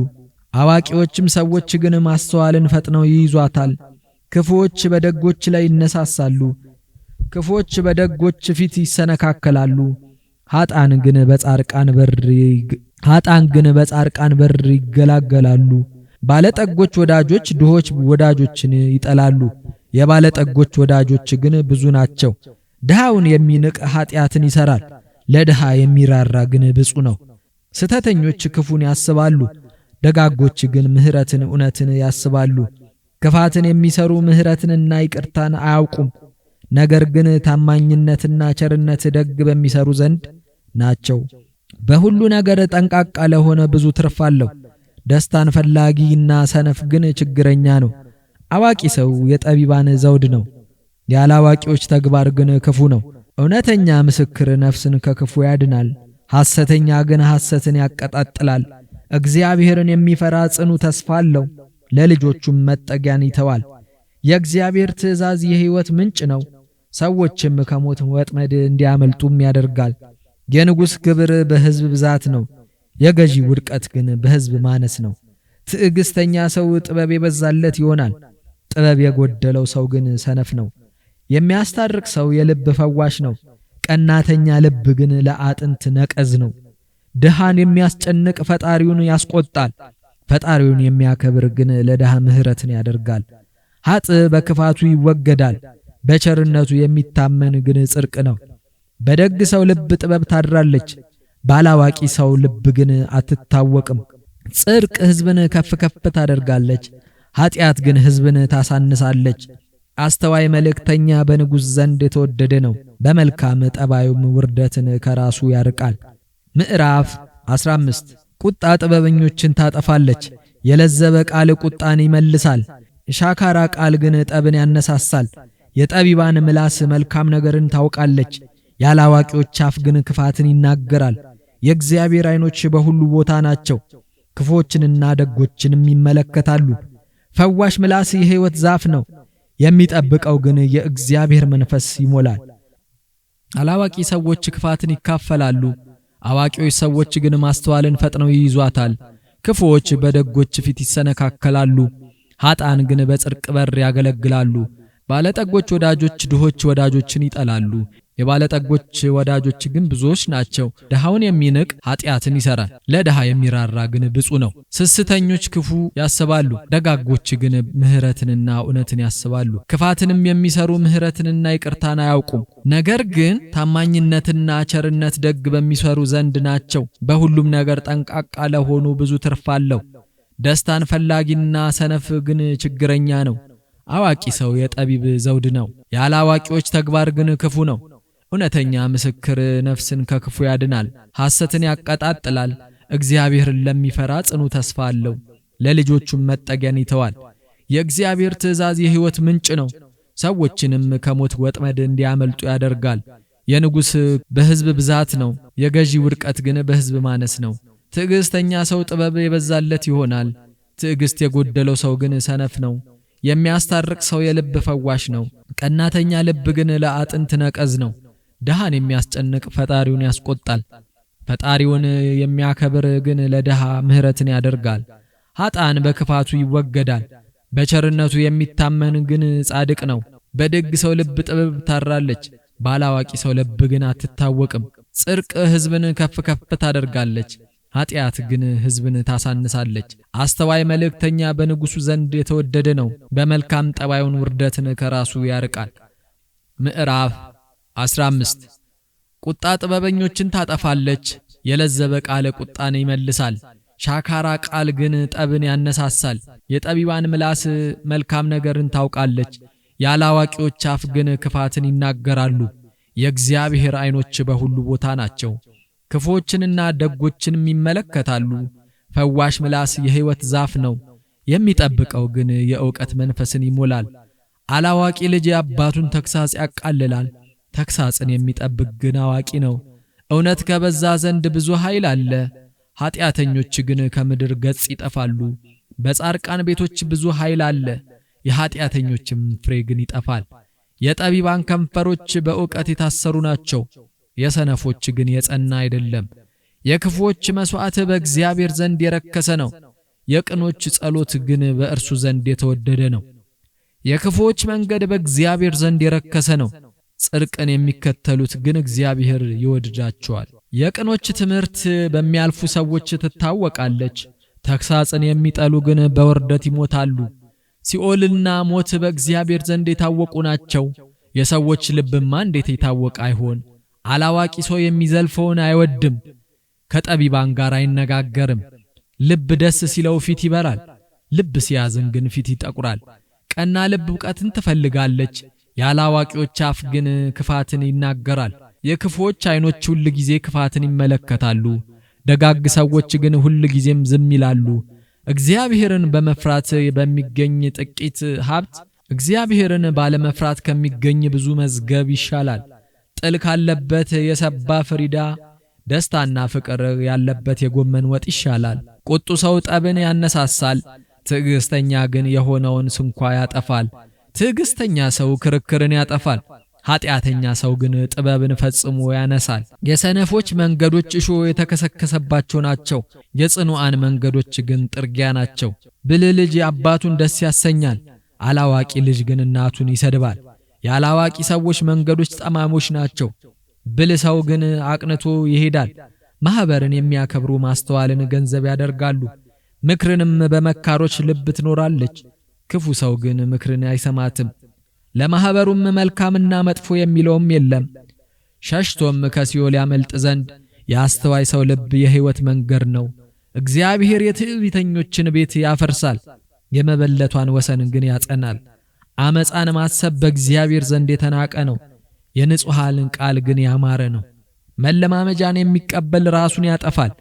አዋቂዎችም ሰዎች ግን ማስተዋልን ፈጥነው ይይዟታል። ክፉዎች በደጎች ላይ ይነሳሳሉ፣ ክፉዎች በደጎች ፊት ይሰነካከላሉ። ኃጥአን ግን በጻድቃን በር ይገላገላሉ። ባለጠጎች ወዳጆች ድሆች ወዳጆችን ይጠላሉ፣ የባለጠጎች ወዳጆች ግን ብዙ ናቸው። ድሃውን የሚንቅ ኃጢአትን ይሰራል፣ ለድሃ የሚራራ ግን ብፁዕ ነው። ስተተኞች ክፉን ያስባሉ፣ ደጋጎች ግን ምሕረትን እውነትን ያስባሉ። ክፋትን የሚሰሩ ምሕረትንና ይቅርታን አያውቁም፣ ነገር ግን ታማኝነትና ቸርነት ደግ በሚሰሩ ዘንድ ናቸው። በሁሉ ነገር ጠንቃቃ ለሆነ ብዙ ትርፍ አለው፣ ደስታን ፈላጊና ሰነፍ ግን ችግረኛ ነው። አዋቂ ሰው የጠቢባን ዘውድ ነው፣ ያላዋቂዎች ተግባር ግን ክፉ ነው። እውነተኛ ምስክር ነፍስን ከክፉ ያድናል፣ ሐሰተኛ ግን ሐሰትን ያቀጣጥላል። እግዚአብሔርን የሚፈራ ጽኑ ተስፋ አለው፣ ለልጆቹም መጠጊያን ይተዋል። የእግዚአብሔር ትእዛዝ የሕይወት ምንጭ ነው፣ ሰዎችም ከሞት ወጥመድ እንዲያመልጡም ያደርጋል። የንጉሥ ክብር በሕዝብ ብዛት ነው፣ የገዢ ውድቀት ግን በሕዝብ ማነስ ነው። ትዕግሥተኛ ሰው ጥበብ የበዛለት ይሆናል፣ ጥበብ የጎደለው ሰው ግን ሰነፍ ነው። የሚያስታርቅ ሰው የልብ ፈዋሽ ነው፣ ቀናተኛ ልብ ግን ለአጥንት ነቀዝ ነው። ድሃን የሚያስጨንቅ ፈጣሪውን ያስቆጣል፣ ፈጣሪውን የሚያከብር ግን ለድሃ ምሕረትን ያደርጋል። ኃጥእ በክፋቱ ይወገዳል፣ በቸርነቱ የሚታመን ግን ጽድቅ ነው። በደግ ሰው ልብ ጥበብ ታድራለች፣ ባላዋቂ ሰው ልብ ግን አትታወቅም። ጽድቅ ሕዝብን ከፍ ከፍ ታደርጋለች፣ ኃጢአት ግን ሕዝብን ታሳንሳለች። አስተዋይ መልእክተኛ በንጉሥ ዘንድ የተወደደ ነው፣ በመልካም ጠባዩም ውርደትን ከራሱ ያርቃል። ምዕራፍ 15 ቁጣ ጥበበኞችን ታጠፋለች፣ የለዘበ ቃል ቁጣን ይመልሳል። ሻካራ ቃል ግን ጠብን ያነሳሳል። የጠቢባን ምላስ መልካም ነገርን ታውቃለች፣ ያላዋቂዎች አፍ ግን ክፋትን ይናገራል። የእግዚአብሔር ዓይኖች በሁሉ ቦታ ናቸው፣ ክፎችንና ደጎችንም ይመለከታሉ። ፈዋሽ ምላስ የሕይወት ዛፍ ነው፣ የሚጠብቀው ግን የእግዚአብሔር መንፈስ ይሞላል። አላዋቂ ሰዎች ክፋትን ይካፈላሉ፣ አዋቂዎች ሰዎች ግን ማስተዋልን ፈጥነው ይይዟታል። ክፉዎች በደጎች ፊት ይሰነካከላሉ፣ ኃጥአን ግን በጽድቅ በር ያገለግላሉ። ባለጠጎች ወዳጆች ድሆች ወዳጆችን ይጠላሉ፣ የባለጠጎች ወዳጆች ግን ብዙዎች ናቸው። ድሃውን የሚንቅ ኃጢአትን ይሰራል፣ ለድሃ የሚራራ ግን ብፁዕ ነው። ስስተኞች ክፉ ያስባሉ፣ ደጋጎች ግን ምሕረትንና እውነትን ያስባሉ። ክፋትንም የሚሰሩ ምሕረትንና ይቅርታን አያውቁም። ነገር ግን ታማኝነትና ቸርነት ደግ በሚሰሩ ዘንድ ናቸው። በሁሉም ነገር ጠንቃቃ ለሆኑ ብዙ ትርፍ አለው። ደስታን ፈላጊና ሰነፍ ግን ችግረኛ ነው። አዋቂ ሰው የጠቢብ ዘውድ ነው፣ ያላዋቂዎች ተግባር ግን ክፉ ነው። እውነተኛ ምስክር ነፍስን ከክፉ ያድናል፣ ሐሰትን ያቀጣጥላል። እግዚአብሔርን ለሚፈራ ጽኑ ተስፋ አለው፣ ለልጆቹም መጠጊያን ይተዋል። የእግዚአብሔር ትእዛዝ የሕይወት ምንጭ ነው፣ ሰዎችንም ከሞት ወጥመድ እንዲያመልጡ ያደርጋል። የንጉሥ በሕዝብ ብዛት ነው፣ የገዢ ውድቀት ግን በሕዝብ ማነስ ነው። ትዕግሥተኛ ሰው ጥበብ የበዛለት ይሆናል፣ ትዕግሥት የጎደለው ሰው ግን ሰነፍ ነው። የሚያስታርቅ ሰው የልብ ፈዋሽ ነው፣ ቀናተኛ ልብ ግን ለአጥንት ነቀዝ ነው። ድሃን የሚያስጨንቅ ፈጣሪውን ያስቆጣል፣ ፈጣሪውን የሚያከብር ግን ለድሃ ምሕረትን ያደርጋል። ኃጥአን በክፋቱ ይወገዳል፣ በቸርነቱ የሚታመን ግን ጻድቅ ነው። በደግ ሰው ልብ ጥበብ ታራለች፣ ባላዋቂ ሰው ልብ ግን አትታወቅም። ጽድቅ ሕዝብን ከፍ ከፍ ታደርጋለች፣ ኃጢአት ግን ሕዝብን ታሳንሳለች። አስተዋይ መልእክተኛ በንጉሡ ዘንድ የተወደደ ነው፣ በመልካም ጠባዩን ውርደትን ከራሱ ያርቃል። ምዕራፍ 15 ቁጣ ጥበበኞችን ታጠፋለች፣ የለዘበ ቃል ቁጣን ይመልሳል። ሻካራ ቃል ግን ጠብን ያነሳሳል። የጠቢባን ምላስ መልካም ነገርን ታውቃለች፣ ያላዋቂዎች አፍ ግን ክፋትን ይናገራሉ። የእግዚአብሔር ዓይኖች በሁሉ ቦታ ናቸው፣ ክፎችንና ደጎችንም ይመለከታሉ። ፈዋሽ ምላስ የሕይወት ዛፍ ነው፣ የሚጠብቀው ግን የእውቀት መንፈስን ይሞላል። አላዋቂ ልጅ የአባቱን ተግሣጽ ያቃልላል፣ ተግሣጽን የሚጠብቅ ግን አዋቂ ነው። እውነት ከበዛ ዘንድ ብዙ ኃይል አለ፣ ኃጢአተኞች ግን ከምድር ገጽ ይጠፋሉ። በጻድቃን ቤቶች ብዙ ኃይል አለ፣ የኃጢአተኞችም ፍሬ ግን ይጠፋል። የጠቢባን ከንፈሮች በእውቀት የታሰሩ ናቸው፣ የሰነፎች ግን የጸና አይደለም። የክፉዎች መሥዋዕት በእግዚአብሔር ዘንድ የረከሰ ነው፣ የቅኖች ጸሎት ግን በእርሱ ዘንድ የተወደደ ነው። የክፉዎች መንገድ በእግዚአብሔር ዘንድ የረከሰ ነው፣ ጽድቅን የሚከተሉት ግን እግዚአብሔር ይወድዳቸዋል። የቅኖች ትምህርት በሚያልፉ ሰዎች ትታወቃለች፣ ተግሣጽን የሚጠሉ ግን በውርደት ይሞታሉ። ሲኦልና ሞት በእግዚአብሔር ዘንድ የታወቁ ናቸው፣ የሰዎች ልብማ እንዴት የታወቀ አይሆን? አላዋቂ ሰው የሚዘልፈውን አይወድም፣ ከጠቢባን ጋር አይነጋገርም። ልብ ደስ ሲለው ፊት ይበራል፣ ልብ ሲያዝን ግን ፊት ይጠቁራል። ቀና ልብ ዕውቀትን ትፈልጋለች፣ ያላዋቂዎች አፍ ግን ክፋትን ይናገራል። የክፉዎች ዓይኖች ሁል ጊዜ ክፋትን ይመለከታሉ፣ ደጋግ ሰዎች ግን ሁል ጊዜም ዝም ይላሉ። እግዚአብሔርን በመፍራት በሚገኝ ጥቂት ሀብት እግዚአብሔርን ባለመፍራት ከሚገኝ ብዙ መዝገብ ይሻላል። ጥል ካለበት የሰባ ፍሪዳ ደስታና ፍቅር ያለበት የጎመን ወጥ ይሻላል። ቁጡ ሰው ጠብን ያነሳሳል፣ ትዕግሥተኛ ግን የሆነውን ስንኳ ያጠፋል። ትዕግሥተኛ ሰው ክርክርን ያጠፋል፣ ኃጢአተኛ ሰው ግን ጥበብን ፈጽሞ ያነሳል። የሰነፎች መንገዶች እሾህ የተከሰከሰባቸው ናቸው፣ የጽኑዓን መንገዶች ግን ጥርጊያ ናቸው። ብልህ ልጅ አባቱን ደስ ያሰኛል፣ አላዋቂ ልጅ ግን እናቱን ይሰድባል። ያላዋቂ ሰዎች መንገዶች ጠማሞች ናቸው፣ ብልህ ሰው ግን አቅንቶ ይሄዳል። ማኅበርን የሚያከብሩ ማስተዋልን ገንዘብ ያደርጋሉ፣ ምክርንም በመካሮች ልብ ትኖራለች። ክፉ ሰው ግን ምክርን አይሰማትም፣ ለማኅበሩም መልካምና መጥፎ የሚለውም የለም። ሸሽቶም ከሲኦል ያመልጥ ዘንድ የአስተዋይ ሰው ልብ የሕይወት መንገድ ነው። እግዚአብሔር የትዕቢተኞችን ቤት ያፈርሳል፣ የመበለቷን ወሰን ግን ያጸናል። አመፃን ማሰብ በእግዚአብሔር ዘንድ የተናቀ ነው፣ የንጹሐን ቃል ግን ያማረ ነው። መለማመጃን የሚቀበል ራሱን ያጠፋል፣